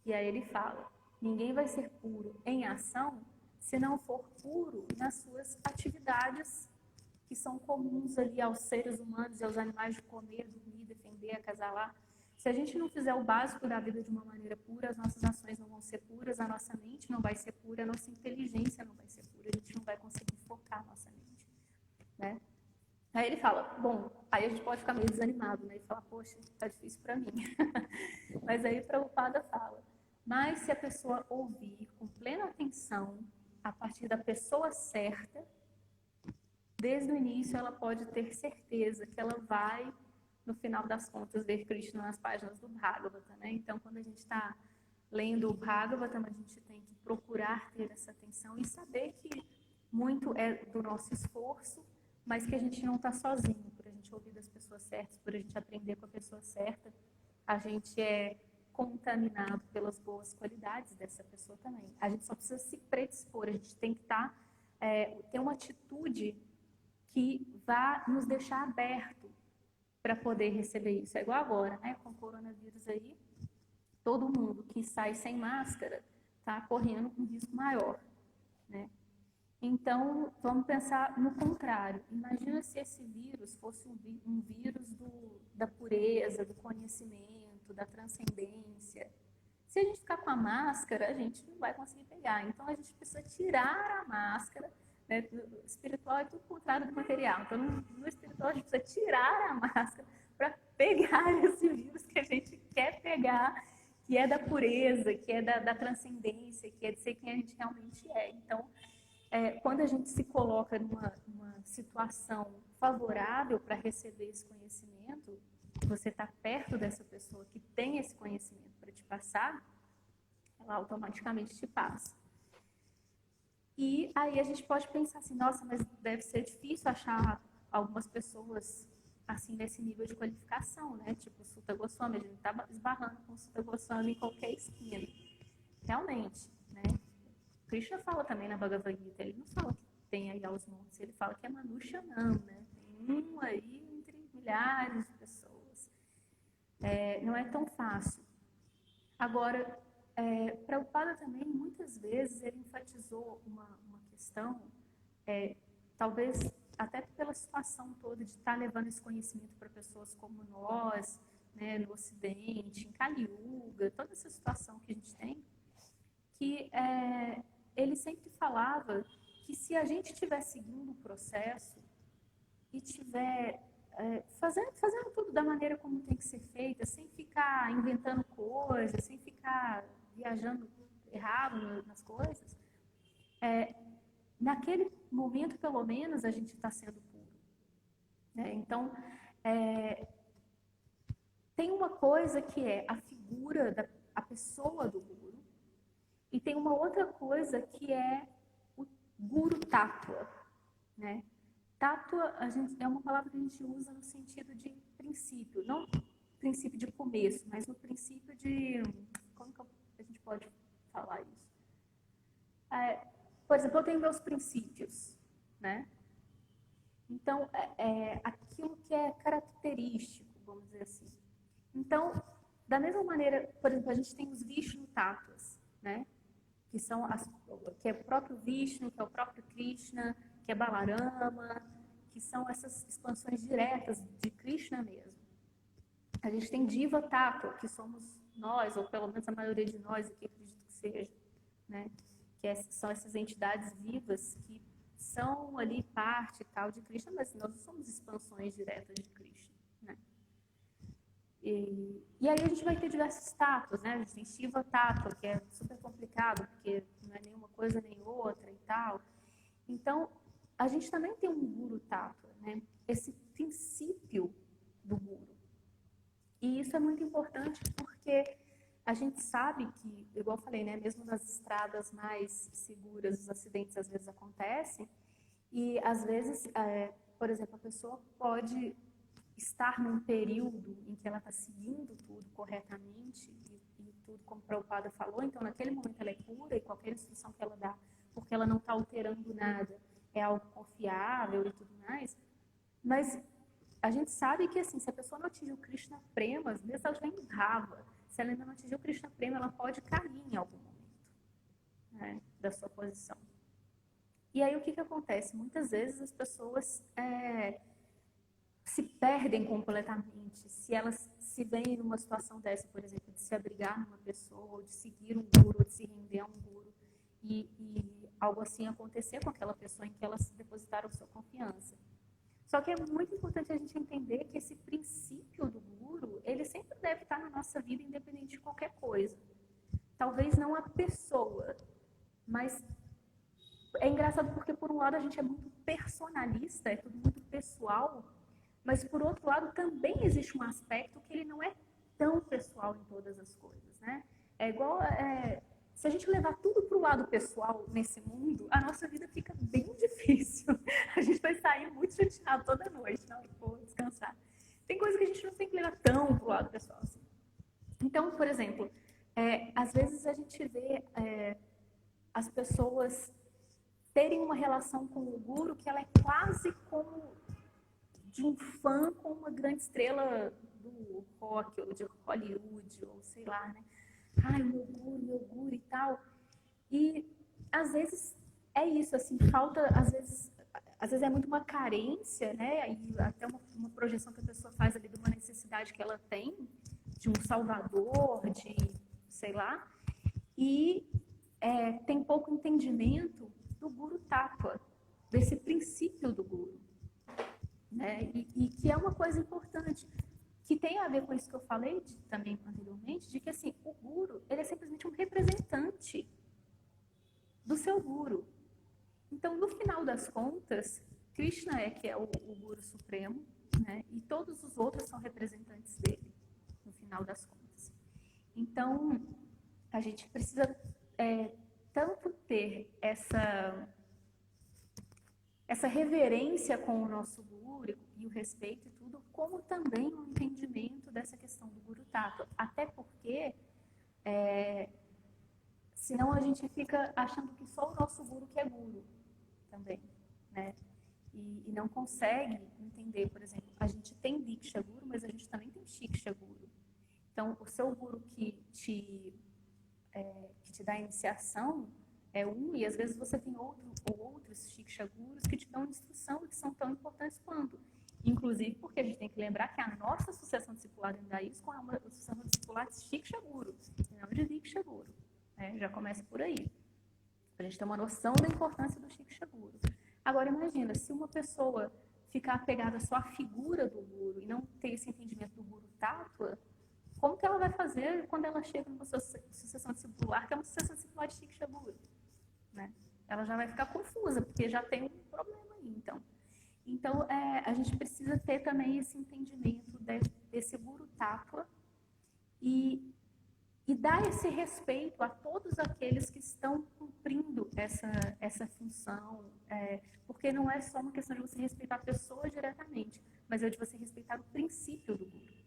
E aí ele fala, ninguém vai ser puro em ação se não for puro nas suas atividades que são comuns ali aos seres humanos e aos animais de comer, dormir, defender, acasalar. Se a gente não fizer o básico da vida de uma maneira pura, as nossas ações não vão ser puras, a nossa mente não vai ser pura, a nossa inteligência não vai ser pura, a gente não vai conseguir focar a nossa mente, né? Aí ele fala, bom, aí a gente pode ficar meio desanimado, né? E falar, poxa, tá difícil para mim. Mas aí Prabhupada fala, mas se a pessoa ouvir com plena atenção, a partir da pessoa certa, desde o início ela pode ter certeza que ela vai, no final das contas, ver Krishna nas páginas do Bhagavata, né? Então, quando a gente está lendo o Bhagavatam, a gente tem que procurar ter essa atenção e saber que muito é do nosso esforço, mas que a gente não está sozinho, por a gente ouvir das pessoas certas, por a gente aprender com a pessoa certa, a gente é contaminado pelas boas qualidades dessa pessoa também. A gente só precisa se predispor, a gente tem que ter uma atitude que vá nos deixar aberto para poder receber isso. É igual agora, né? Com o coronavírus aí, todo mundo que sai sem máscara está correndo um risco maior, né? Então, vamos pensar no contrário. Imagina se esse vírus fosse um vírus da pureza, do conhecimento, da transcendência. Se a gente ficar com a máscara, a gente não vai conseguir pegar. Então, a gente precisa tirar a máscara, né? O espiritual é tudo contrário do material. Então, no espiritual, a gente precisa tirar a máscara para pegar esse vírus que a gente quer pegar, que é da pureza, que é da transcendência, que é de ser quem a gente realmente é. Então, quando a gente se coloca numa situação favorável para receber esse conhecimento, você está perto dessa pessoa que tem esse conhecimento para te passar, ela automaticamente te passa. E aí a gente pode pensar assim, nossa, mas deve ser difícil achar algumas pessoas assim nesse nível de qualificação, né? Tipo Sutta Goswami, a gente está esbarrando com Sutta Goswami em qualquer esquina. Realmente, né? Krishna fala também na Bhagavad Gita, ele não fala que tem aí aos montes, ele fala que é Manushanam, né? Tem um aí entre milhares de pessoas. Não é tão fácil. Agora, Prabhupada também, muitas vezes, ele enfatizou uma questão, talvez até pela situação toda de estar levando esse conhecimento para pessoas como nós, né, no Ocidente, em Kali Yuga, toda essa situação que a gente tem, que ele sempre falava que se a gente estiver seguindo o processo e estiver fazendo tudo da maneira como tem que ser feita, sem ficar inventando coisas, sem ficar viajando errado nas coisas, naquele momento, pelo menos, a gente está sendo puro. Então, tem uma coisa que é a figura, a pessoa do Guru, e tem uma outra coisa que é o Guru Tattva, né? Tattva é uma palavra que a gente usa no sentido de princípio, não princípio de começo, mas no princípio de... Como que a gente pode falar isso? Por exemplo, eu tenho meus princípios, né? Então, aquilo que é característico, vamos dizer assim. Então, da mesma maneira, por exemplo, a gente tem os Vishnu Tattvas, né? Que é o próprio Vishnu, que é o próprio Krishna, que é Balarama, que são essas expansões diretas de Krishna mesmo. A gente tem Diva Tattva, que somos nós, ou pelo menos a maioria de nós aqui, acredito que seja, né? Que são essas entidades vivas que são ali parte tal de Krishna, mas nós não somos expansões diretas de Krishna, né? E aí a gente vai ter diversos tattwas, né? A gente tem Shiva Tattva, que é super complicado, porque não é nenhuma coisa nem outra e tal. Então, a gente também tem um Guru Tattva, né? Esse princípio do Guru. E isso é muito importante porque a gente sabe que, igual eu falei, né? Mesmo nas estradas mais seguras, os acidentes às vezes acontecem. E às vezes, por exemplo, a pessoa pode estar num período em que ela está seguindo tudo corretamente e tudo como o Prabhupada falou, então naquele momento ela é pura e qualquer instrução que ela dá, porque ela não está alterando nada, é algo confiável e tudo mais, mas a gente sabe que assim, se a pessoa não atingiu Krishna Prema, às vezes ela já enrava, se ela ainda não atingiu Krishna Prema, ela pode cair em algum momento, né, da sua posição. E aí o que acontece? Muitas vezes as pessoas se perdem completamente se elas se veem numa situação dessa, por exemplo, de se abrigar numa pessoa, ou de seguir um guru, ou de se render a um guru, e algo assim acontecer com aquela pessoa em que elas depositaram sua confiança. Só que é muito importante a gente entender que esse princípio do guru, ele sempre deve estar na nossa vida, independente de qualquer coisa. Talvez não a pessoa, mas é engraçado porque, por um lado, a gente é muito personalista, é tudo muito pessoal, mas, por outro lado, também existe um aspecto que ele não é tão pessoal em todas as coisas, né? É igual... se a gente levar tudo para o lado pessoal nesse mundo, a nossa vida fica bem difícil. A gente vai sair muito chateado toda noite, na hora que for descansar. Tem coisa que a gente não tem que levar tão para o lado pessoal assim. Então, por exemplo, às vezes a gente vê as pessoas terem uma relação com o guru que ela é quase como de um fã com uma grande estrela do rock, ou de Hollywood, ou sei lá, né? Ai, meu guru e tal. E, às vezes, é isso, assim, falta, às vezes é muito uma carência, né? E até uma projeção que a pessoa faz ali de uma necessidade que ela tem, de um salvador, de sei lá, e tem pouco entendimento do Guru Tattva, desse princípio do Guru, né? E que é uma coisa importante, que tem a ver com isso que eu falei também anteriormente, de que assim, o Guru, ele é simplesmente um representante do seu Guru. Então, no final das contas, Krishna que é o Guru Supremo, né? E todos os outros são representantes dele, no final das contas. Então, a gente precisa tanto ter essa reverência com o nosso Guru e o respeito e tudo, como também o entendimento dessa questão do Guru Tattva. Até porque, senão a gente fica achando que só o nosso Guru que é Guru também, né? E não consegue entender, por exemplo, a gente tem Diksha Guru, mas a gente também tem Shiksha Guru. Então, o seu Guru que te dá a iniciação é um, e às vezes você tem outros Shiksha Gurus que te dão instrução e que são tão importantes quanto. Inclusive porque a gente tem que lembrar que a nossa sucessão discipular do hinduísmo é uma sucessão discipular de Shiksha Guru, e não de Diksha Guru. Já começa por aí, para a gente ter uma noção da importância do Shiksha Guru. Agora, imagina, se uma pessoa ficar apegada só à figura do Guru e não ter esse entendimento do Guru Tattva, como que ela vai fazer quando ela chega numa sucessão discipular, que é uma sucessão discipular de Shiksha Guru? Né? Ela já vai ficar confusa, porque já tem um problema aí, então. Então, a gente precisa ter também esse entendimento desse Guru Tattva e dar esse respeito a todos aqueles que estão cumprindo essa função, porque não é só uma questão de você respeitar a pessoa diretamente, mas é de você respeitar o princípio do Guru.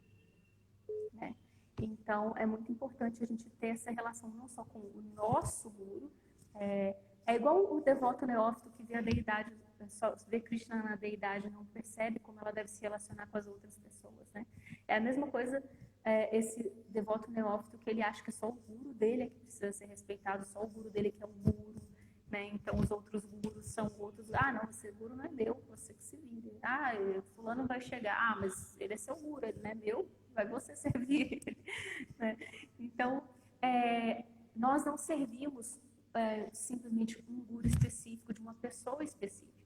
Né? Então, é muito importante a gente ter essa relação não só com o nosso Guru, é igual o devoto neófito que vê a deidade, só vê Krishna na deidade, não percebe como ela deve se relacionar com as outras pessoas. Né? É a mesma coisa esse devoto neófito que ele acha que só o Guru dele é que precisa ser respeitado, só o Guru dele que é o Guru. Né? Então, os outros Gurus são outros. Não, esse Guru não é meu, você que se vire. Fulano vai chegar. Mas ele é seu Guru, ele não é meu, vai você servir ele. Né? Então, nós não servimos simplesmente um Guru específico de uma pessoa específica,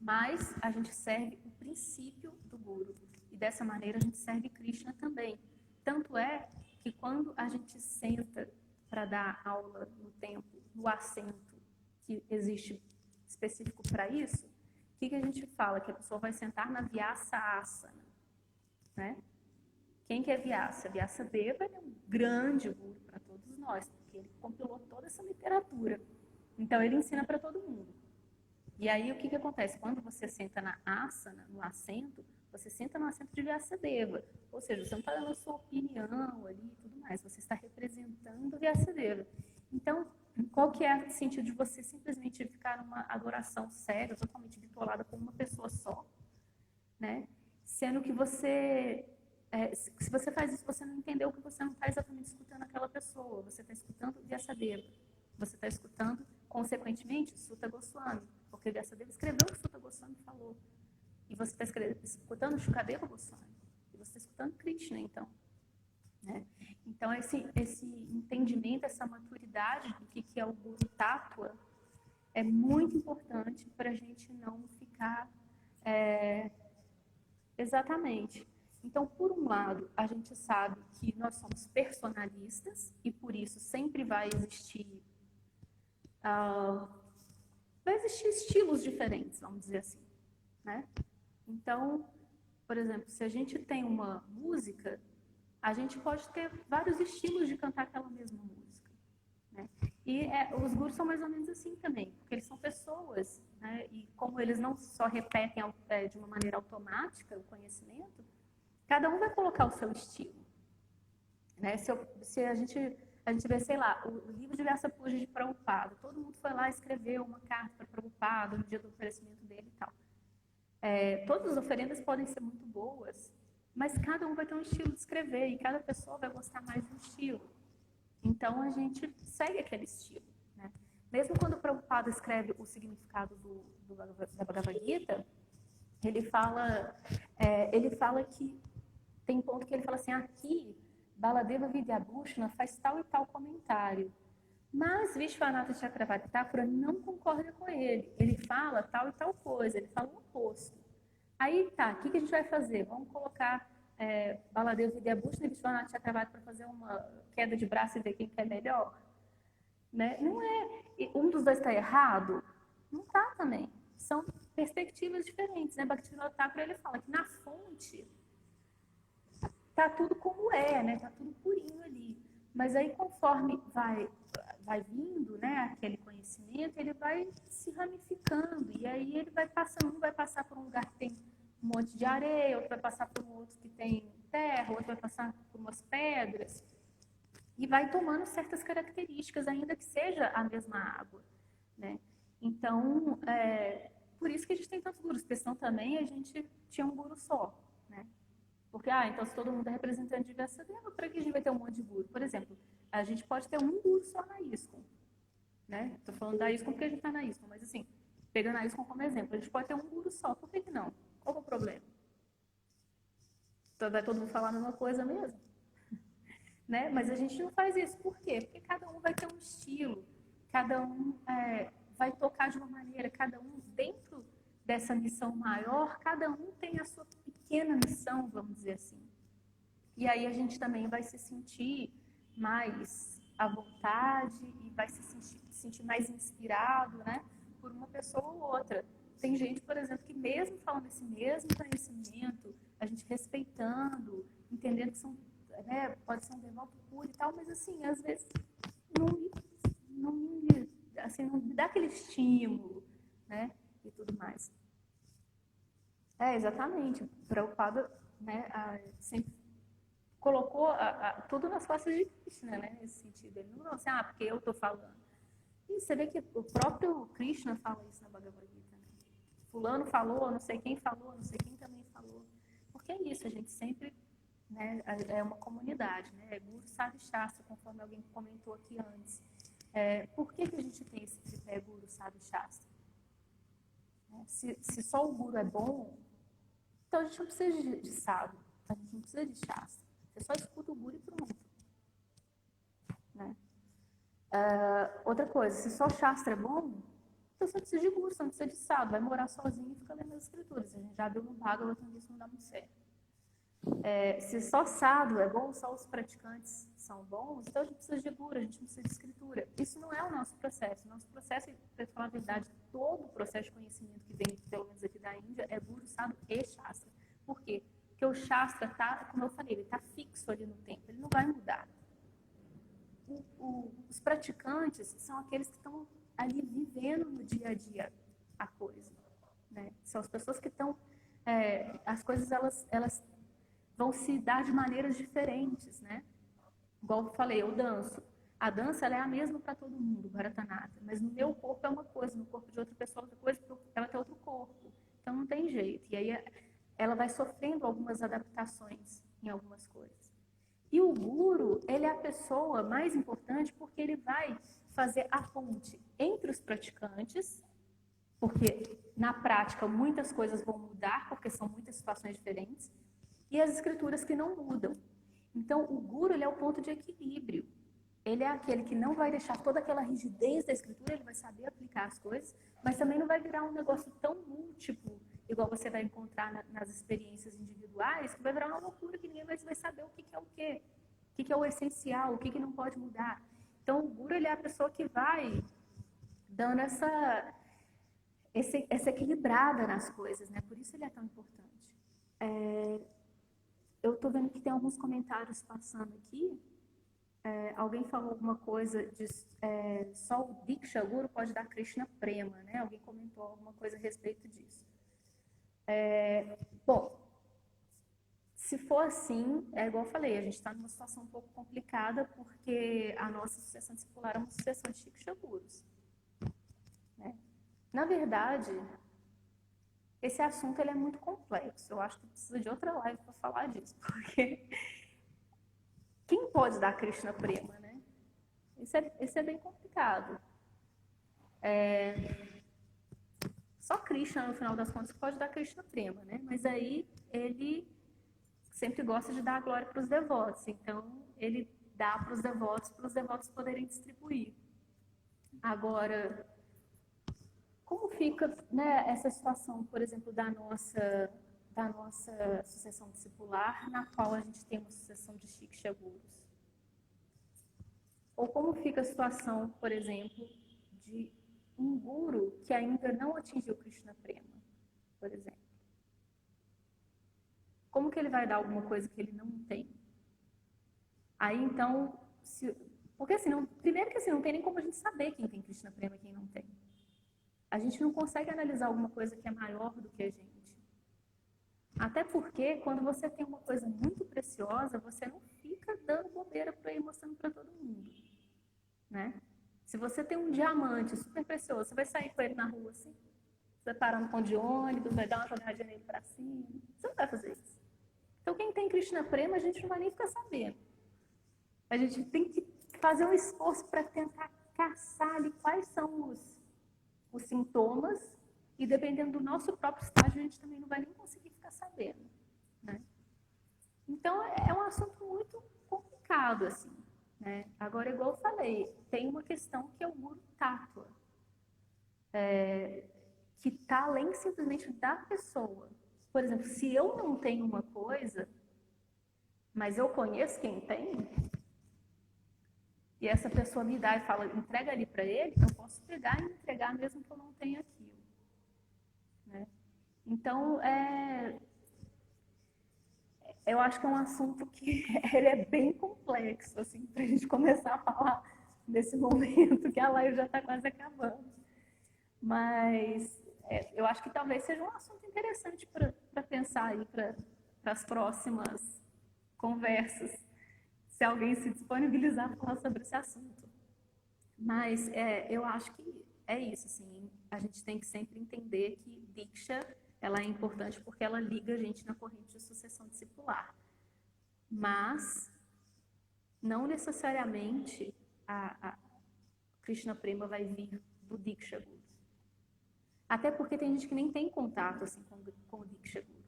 mas a gente serve o princípio do Guru. E dessa maneira a gente serve Krishna também. Tanto é que quando a gente senta para dar aula no templo, no assento que existe específico para isso, o que a gente fala? Que a pessoa vai sentar na Vyasa Asana. Né? Quem que é Vyasa? Vyasadeva é um grande Guru para todos nós, porque ele compilou toda essa literatura. Então ele ensina para todo mundo. E aí o que acontece? Quando você senta na asana, no assento, você senta no assento de Vyasadeva. Ou seja, você não está dando a sua opinião ali e tudo mais, você está representando Vyasadeva. Então, qual que é o sentido de você simplesmente ficar numa adoração séria, totalmente bitolada com uma pessoa só, né? Sendo que você, se você faz isso, você não entendeu que você não está exatamente escutando aquela pessoa, você está escutando Vyasadeva, você está escutando, consequentemente, Sutta Goswami, porque Vyasadeva escreveu o que Sutta Goswami falou. E você está escutando Shukadeva Goswami. E você está escutando Krishna, então. Né? Então, esse entendimento, essa maturidade do que é o Guru Tattva é muito importante para a gente não ficar... Exatamente. Então, por um lado, a gente sabe que nós somos personalistas e, por isso, sempre vai existir estilos diferentes, vamos dizer assim. Né? Então, por exemplo, se a gente tem uma música, a gente pode ter vários estilos de cantar aquela mesma música. Né? E os gurus são mais ou menos assim também, porque eles são pessoas, né? E como eles não só repetem de uma maneira automática o conhecimento, cada um vai colocar o seu estilo. Né? Se a gente vê, sei lá, o livro de Vyasa Puja de Prabhupada, todo mundo foi lá e escreveu uma carta para Prabhupada no dia do oferecimento dele e tal. Todas as oferendas podem ser muito boas, mas cada um vai ter um estilo de escrever e cada pessoa vai gostar mais de um estilo. Então, a gente segue aquele estilo. Né? Mesmo quando o Prabhupada escreve o significado da Bhagavad Gita, ele fala que tem ponto que ele fala assim, aqui Baladeva Vidyabhushana faz tal e tal comentário. Mas Vishwanatha Chakravarti Thakura não concorda com ele. Ele fala tal e tal coisa, ele fala o oposto. Aí tá, o que a gente vai fazer? Vamos colocar Baladeva Vidyabhushana e Vishwanatha Chakravarti para fazer uma queda de braço e ver quem que é melhor? Né? Não é. Um dos dois está errado? Não está também. São perspectivas diferentes. Né? Bhaktivinoda Thakur, ele fala que na fonte tá tudo como é, né? Tá tudo purinho ali. Mas aí conforme vai vindo, né, aquele conhecimento, ele vai se ramificando e aí ele vai passando, um vai passar por um lugar que tem um monte de areia, outro vai passar por um outro que tem terra, outro vai passar por umas pedras e vai tomando certas características, ainda que seja a mesma água, né? Então, por isso que a gente tem tantos gurus, porque senão também a gente tinha um guru só, né? Porque, então se todo mundo é representante de Vyasadeva, para que a gente vai ter um monte de guru? Por exemplo, a gente pode ter um guru só na ISKCON, né? Estou falando da ISKCON porque a gente está na ISKCON, mas assim, pegando a ISKCON como exemplo, a gente pode ter um guru só, por que não? Qual é o problema? Então, vai todo mundo falar a mesma coisa mesmo? Né? Mas a gente não faz isso, por quê? Porque cada um vai ter um estilo, cada um vai tocar de uma maneira, cada um dentro dessa missão maior, cada um tem a sua pequena missão, vamos dizer assim. E aí a gente também vai se sentir mais à vontade e vai se sentir mais inspirado, né, por uma pessoa ou outra. Tem gente, por exemplo, que mesmo falando esse mesmo conhecimento, a gente respeitando, entendendo que são, né, pode ser um devoto puro e tal, mas assim, às vezes não me dá aquele estímulo, né, e tudo mais. Exatamente. Prabhupada, né, sempre colocou tudo nas costas de Krishna, né, nesse sentido. Ele não falou assim, porque eu estou falando. E você vê que o próprio Krishna fala isso na Bhagavad Gita. Né? Fulano falou, não sei quem falou, não sei quem também falou. Porque é isso, a gente sempre, né, é uma comunidade, né, é Guru Sadhu Shastra, conforme alguém comentou aqui antes. Por que a gente tem esse tripé Guru Sadhu Shastra? Se só o Guru é bom, então a gente não precisa de sadhu, a gente não precisa de Shastra. Você só escuta o Guru e pronto. Né? Outra coisa, se só Shastra é bom, então você não precisa de Guru, você não precisa de sadhu, vai morar sozinho e fica lendo as escrituras. A gente já viu no Bhagavatam, isso não dá muito certo. Se só sadhu é bom, só os praticantes são bons, então a gente precisa de Guru, a gente não precisa de escritura. Isso não é o nosso processo. O nosso processo, para falar a verdade, todo o processo de conhecimento que vem, pelo menos aqui da Índia, é Guru, sadhu e Shastra. Por quê? Porque o Shastra está, como eu falei, ele está fixo ali no tempo, ele não vai mudar. Os praticantes são aqueles que estão ali vivendo no dia a dia a coisa. Né? São as pessoas que estão... as coisas, elas vão se dar de maneiras diferentes, né? Igual eu falei, eu danço. A dança, ela é a mesma para todo mundo, Bharatanata. Mas no meu corpo é uma coisa, no corpo de outra pessoa é outra coisa, porque ela tem outro corpo. Então não tem jeito. E aí ela vai sofrendo algumas adaptações em algumas coisas. E o Guru, ele é a pessoa mais importante porque ele vai fazer a ponte entre os praticantes, porque na prática muitas coisas vão mudar, porque são muitas situações diferentes, e as escrituras que não mudam. Então, o Guru, ele é o ponto de equilíbrio. Ele é aquele que não vai deixar toda aquela rigidez da escritura, ele vai saber aplicar as coisas, mas também não vai virar um negócio tão múltiplo, igual você vai encontrar nas experiências individuais, que vai virar uma loucura que ninguém vai saber o que é o quê, o que é o essencial, o que não pode mudar. Então, o Guru, ele é a pessoa que vai dando essa equilibrada nas coisas, né? Por isso ele é tão importante. Eu estou vendo que tem alguns comentários passando aqui. Alguém falou alguma coisa de só o Diksha Guru pode dar Krishna Prema, né? Alguém comentou alguma coisa a respeito disso. Bom, se for assim, é igual eu falei, a gente está numa situação um pouco complicada porque a nossa sucessão discipular é uma sucessão de Diksha Gurus. Né? Na verdade, esse assunto ele é muito complexo. Eu acho que precisa de outra live para falar disso, porque quem pode dar Krishna Prema, né? Isso é bem complicado. Só Krishna, no final das contas, pode dar Krishna Prema, né? Mas aí ele sempre gosta de dar a glória para os devotos. Então, ele dá para os devotos poderem distribuir. Agora, como fica, né, essa situação, por exemplo, da nossa sucessão discipular, na qual a gente tem uma sucessão de Shiksha Gurus? Ou como fica a situação, por exemplo, de um guru que ainda não atingiu Krishna Prema, por exemplo? Como que ele vai dar alguma coisa que ele não tem? Aí, então, porque assim, primeiro que assim, não tem nem como a gente saber quem tem Krishna Prema e quem não tem. A gente não consegue analisar alguma coisa que é maior do que a gente. Até porque, quando você tem uma coisa muito preciosa, você não fica dando bobeira para ir mostrando para todo mundo, né? Se você tem um diamante super precioso, você vai sair com ele na rua assim? Você vai parar no ponto de ônibus, vai dar uma jogadinha nele para cima? Você não vai fazer isso. Então, quem tem Krishna Prema, a gente não vai nem ficar sabendo. A gente tem que fazer um esforço para tentar caçar ali quais são os sintomas, e dependendo do nosso próprio estágio, a gente também não vai nem conseguir ficar sabendo, né? Então, é um assunto muito complicado, assim, né? Agora, igual eu falei, tem uma questão que é o Guru Tattva, que está além simplesmente da pessoa. Por exemplo, se eu não tenho uma coisa, mas eu conheço quem tem, e essa pessoa me dá e fala, entrega ali para ele, eu posso pegar e entregar mesmo que eu não tenha aquilo, né? Então, eu acho que é um assunto que ele é bem complexo, assim, para a gente começar a falar nesse momento, que a live já está quase acabando. Mas eu acho que talvez seja um assunto interessante para pensar aí para as próximas conversas, se alguém se disponibilizar para falar sobre esse assunto. Mas eu acho que é isso, assim, a gente tem que sempre entender que Diksha, ela é importante porque ela liga a gente na corrente de sucessão discipular. Mas, não necessariamente a Krishna Prema vai vir do Diksha Guru. Até porque tem gente que nem tem contato assim, com o Diksha Guru.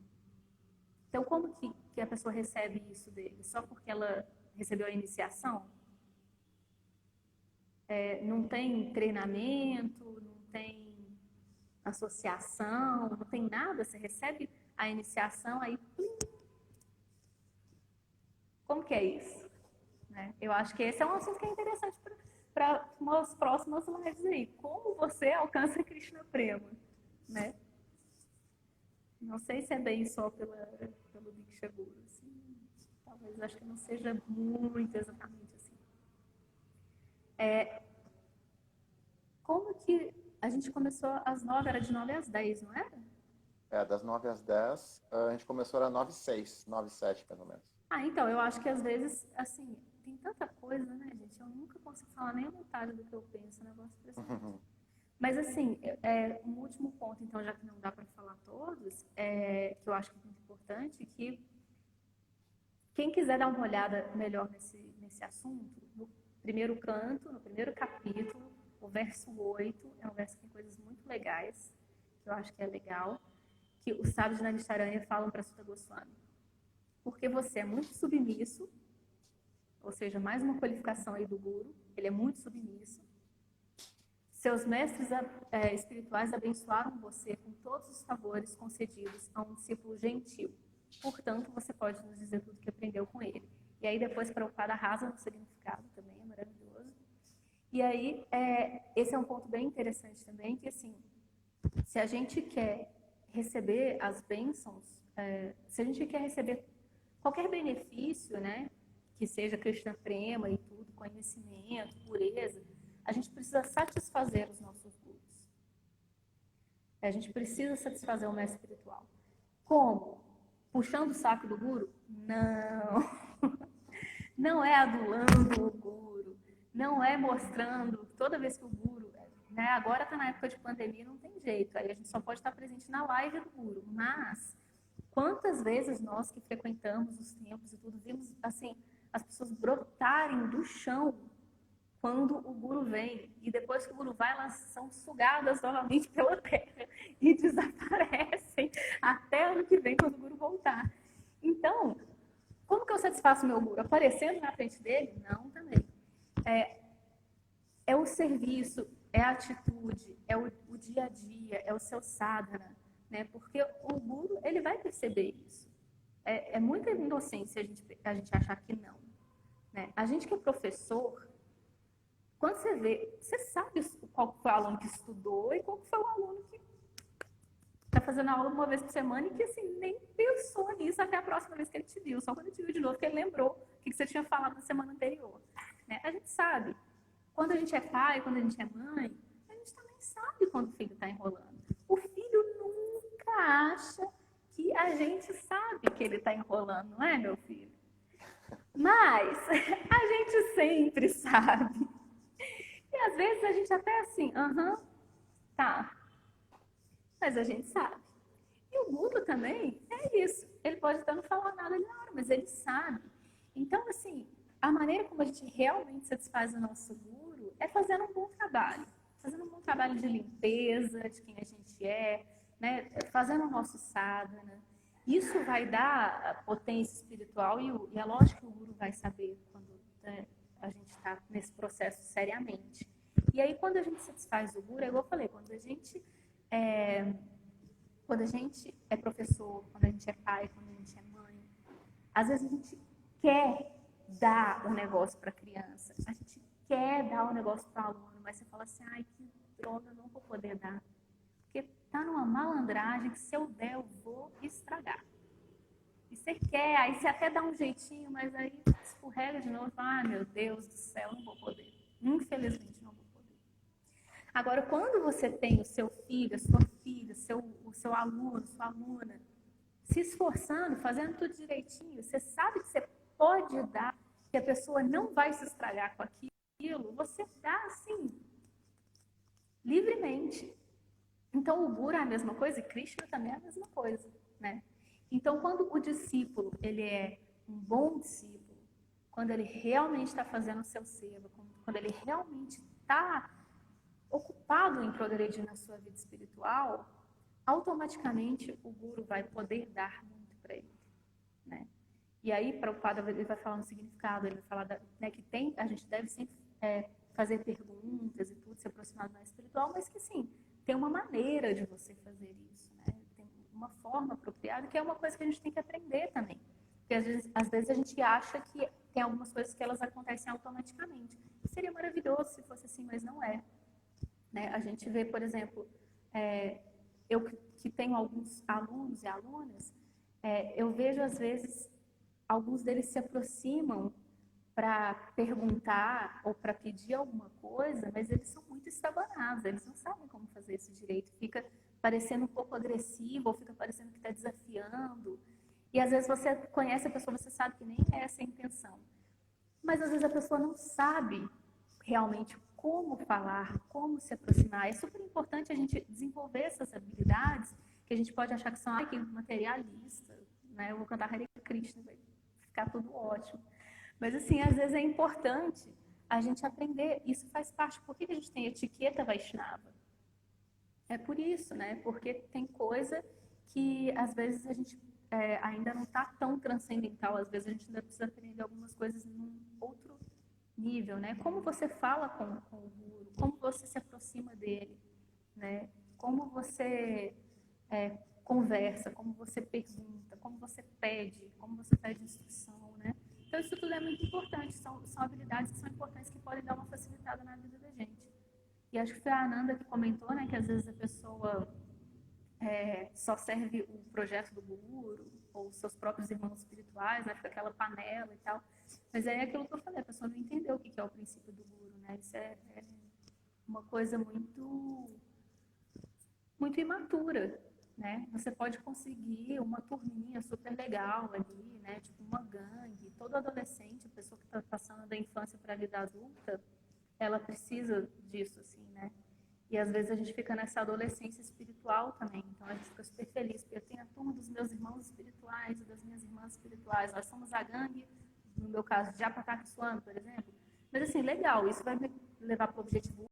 Então, como que a pessoa recebe isso dele? Só porque ela recebeu a iniciação? Não tem treinamento, não tem associação, não tem nada. Você recebe a iniciação, aí... Como que é isso? Né? Eu acho que esse é um assunto que é interessante para umas próximas lives aí. Como você alcança Krishna Prema, né? Não sei se é bem só pelo Diksha Guru, assim. Talvez, acho que não seja muito exatamente assim. Como que a gente começou às 9, era de 9 às 10, não era? Das 9 às 10, a gente começou às 9 e 6, 9 e 7, mais ou menos. Então, eu acho que às vezes, assim, tem tanta coisa, né, gente? Eu nunca consigo falar nem a metade do que eu penso, negócio impressionante. Mas, assim, um último ponto, então, já que não dá para falar todos, que eu acho que é muito importante, que quem quiser dar uma olhada melhor nesse assunto, no primeiro canto, no primeiro capítulo, o verso 8, é um verso que tem coisas muito legais, que eu acho que é legal, que os sábios de Naimisharanya falam para Sutta Goswami. Porque você é muito submisso, ou seja, mais uma qualificação aí do Guru, ele é muito submisso. Seus mestres espirituais abençoaram você com todos os favores concedidos a um discípulo gentil. Portanto, você pode nos dizer tudo que aprendeu com ele. E aí depois Prabhupada arrasa no significado também, é maravilhoso. E aí, esse é um ponto bem interessante também, que assim, se a gente quer receber as bênçãos, se a gente quer receber qualquer benefício, né, que seja Krishna Prema e tudo, conhecimento, pureza, a gente precisa satisfazer os nossos gurus. A gente precisa satisfazer o mestre espiritual. Como? Puxando o saco do guru? Não. Não é adulando o guru. Não é mostrando toda vez que o guru... Né, agora está na época de pandemia, não tem jeito. Aí a gente só pode estar presente na live do guru. Mas, quantas vezes nós que frequentamos os templos e tudo, vimos assim, as pessoas brotarem do chão quando o guru vem, e depois que o guru vai, elas são sugadas novamente pela terra e desaparecem até ano que vem, quando o guru voltar. Então, como que eu satisfaço o meu guru? Aparecendo na frente dele? Não, também. É o serviço, é a atitude, é o dia a dia, é o seu sadhana, né? Porque o guru, ele vai perceber isso. É muita inocência a gente achar que não, né? A gente que é professor, quando você vê, você sabe qual foi o aluno que estudou e qual foi o aluno que está fazendo aula uma vez por semana e que assim, nem pensou nisso até a próxima vez que ele te viu. Só quando ele te viu de novo que ele lembrou o que você tinha falado na semana anterior, né? A gente sabe. Quando a gente é pai, quando a gente é mãe, a gente também sabe quando o filho está enrolando. O filho nunca acha que a gente sabe que ele está enrolando, não é, meu filho? Mas a gente sempre sabe. E às vezes a gente até assim, tá. Mas a gente sabe. E o guru também é isso. Ele pode até não falar nada ali na hora, mas ele sabe. Então, assim, a maneira como a gente realmente satisfaz o nosso guru é fazendo um bom trabalho. Fazendo um bom trabalho de limpeza de quem a gente é, né? Fazendo o nosso sadhana. Isso vai dar potência espiritual e é lógico que o guru vai saber quando, né, a gente está nesse processo seriamente. E aí, quando a gente satisfaz o guru, é igual eu falei, quando a gente é professor, quando a gente é pai, quando a gente é mãe, às vezes a gente quer dar um negócio para a criança, a gente quer dar um negócio para o aluno, mas você fala assim, ai, que droga, não vou poder dar. Porque tá numa malandragem que se eu der, eu vou estragar. E você quer, aí você até dá um jeitinho, mas aí escorrega de novo e fala, ah, meu Deus do céu, não vou poder. Infelizmente não vou poder. Agora, quando você tem o seu filho, a sua filha, o seu aluno, sua aluna, se esforçando, fazendo tudo direitinho, você sabe que você pode dar, que a pessoa não vai se estragar com aquilo, você dá assim, livremente. Então, o Guru é a mesma coisa e Krishna também é a mesma coisa, né? Então, quando o discípulo, ele é um bom discípulo, quando ele realmente está fazendo o seu seva, quando ele realmente está ocupado em progredir na sua vida espiritual, automaticamente o Guru vai poder dar muito para ele, né? E aí, para o padre, ele vai falar no significado, ele vai falar né, que a gente deve sempre fazer perguntas e tudo, se aproximar do mais espiritual, mas que sim, tem uma maneira de você fazer isso, né? Tem uma forma apropriada, que é uma coisa que a gente tem que aprender também. Porque às vezes a gente acha que tem algumas coisas que elas acontecem automaticamente. Seria maravilhoso se fosse assim, mas não é. Né? A gente vê, por exemplo, eu que tenho alguns alunos e alunas, eu vejo às vezes alguns deles se aproximam para perguntar ou para pedir alguma coisa, mas eles são muito estabanados, eles não sabem como fazer isso direito. Fica parecendo um pouco agressivo, ou fica parecendo que está desafiando. E às vezes você conhece a pessoa, você sabe que nem é essa a intenção. Mas às vezes a pessoa não sabe realmente como falar, como se aproximar. É super importante a gente desenvolver essas habilidades, que a gente pode achar que são materialista, né? Eu vou cantar Hare Krishna, vai ficar tudo ótimo. Mas assim, às vezes é importante a gente aprender. Isso faz parte. Por que a gente tem etiqueta Vaishnava? É por isso, né? Porque tem coisa que às vezes a gente ainda não está tão transcendental. Às vezes a gente ainda precisa aprender algumas coisas num outro nível, né? Como você fala com o guru, como você se aproxima dele, né? Como você conversa, como você pergunta, como você pede instrução, né? Então, isso tudo é muito importante, são habilidades que são importantes, que podem dar uma facilitada na vida da gente. E acho que foi a Ananda que comentou, né, que às vezes a pessoa só serve o projeto do guru, ou seus próprios irmãos espirituais, né, fica aquela panela e tal. Mas é aquilo que eu falei, a pessoa não entendeu o que é o princípio do guru, né? Isso é uma coisa muito, muito imatura, né? Você pode conseguir uma turminha super legal ali, né? Tipo uma gangue. Todo adolescente, a pessoa que está passando da infância para a vida adulta, ela precisa disso, assim, né? E às vezes a gente fica nessa adolescência espiritual também. Então a gente fica super feliz, porque eu tenho a turma dos meus irmãos espirituais e das minhas irmãs espirituais. Nós somos a gangue, no meu caso, Japataka Swami, por exemplo. Mas assim, legal, isso vai me levar para o objetivo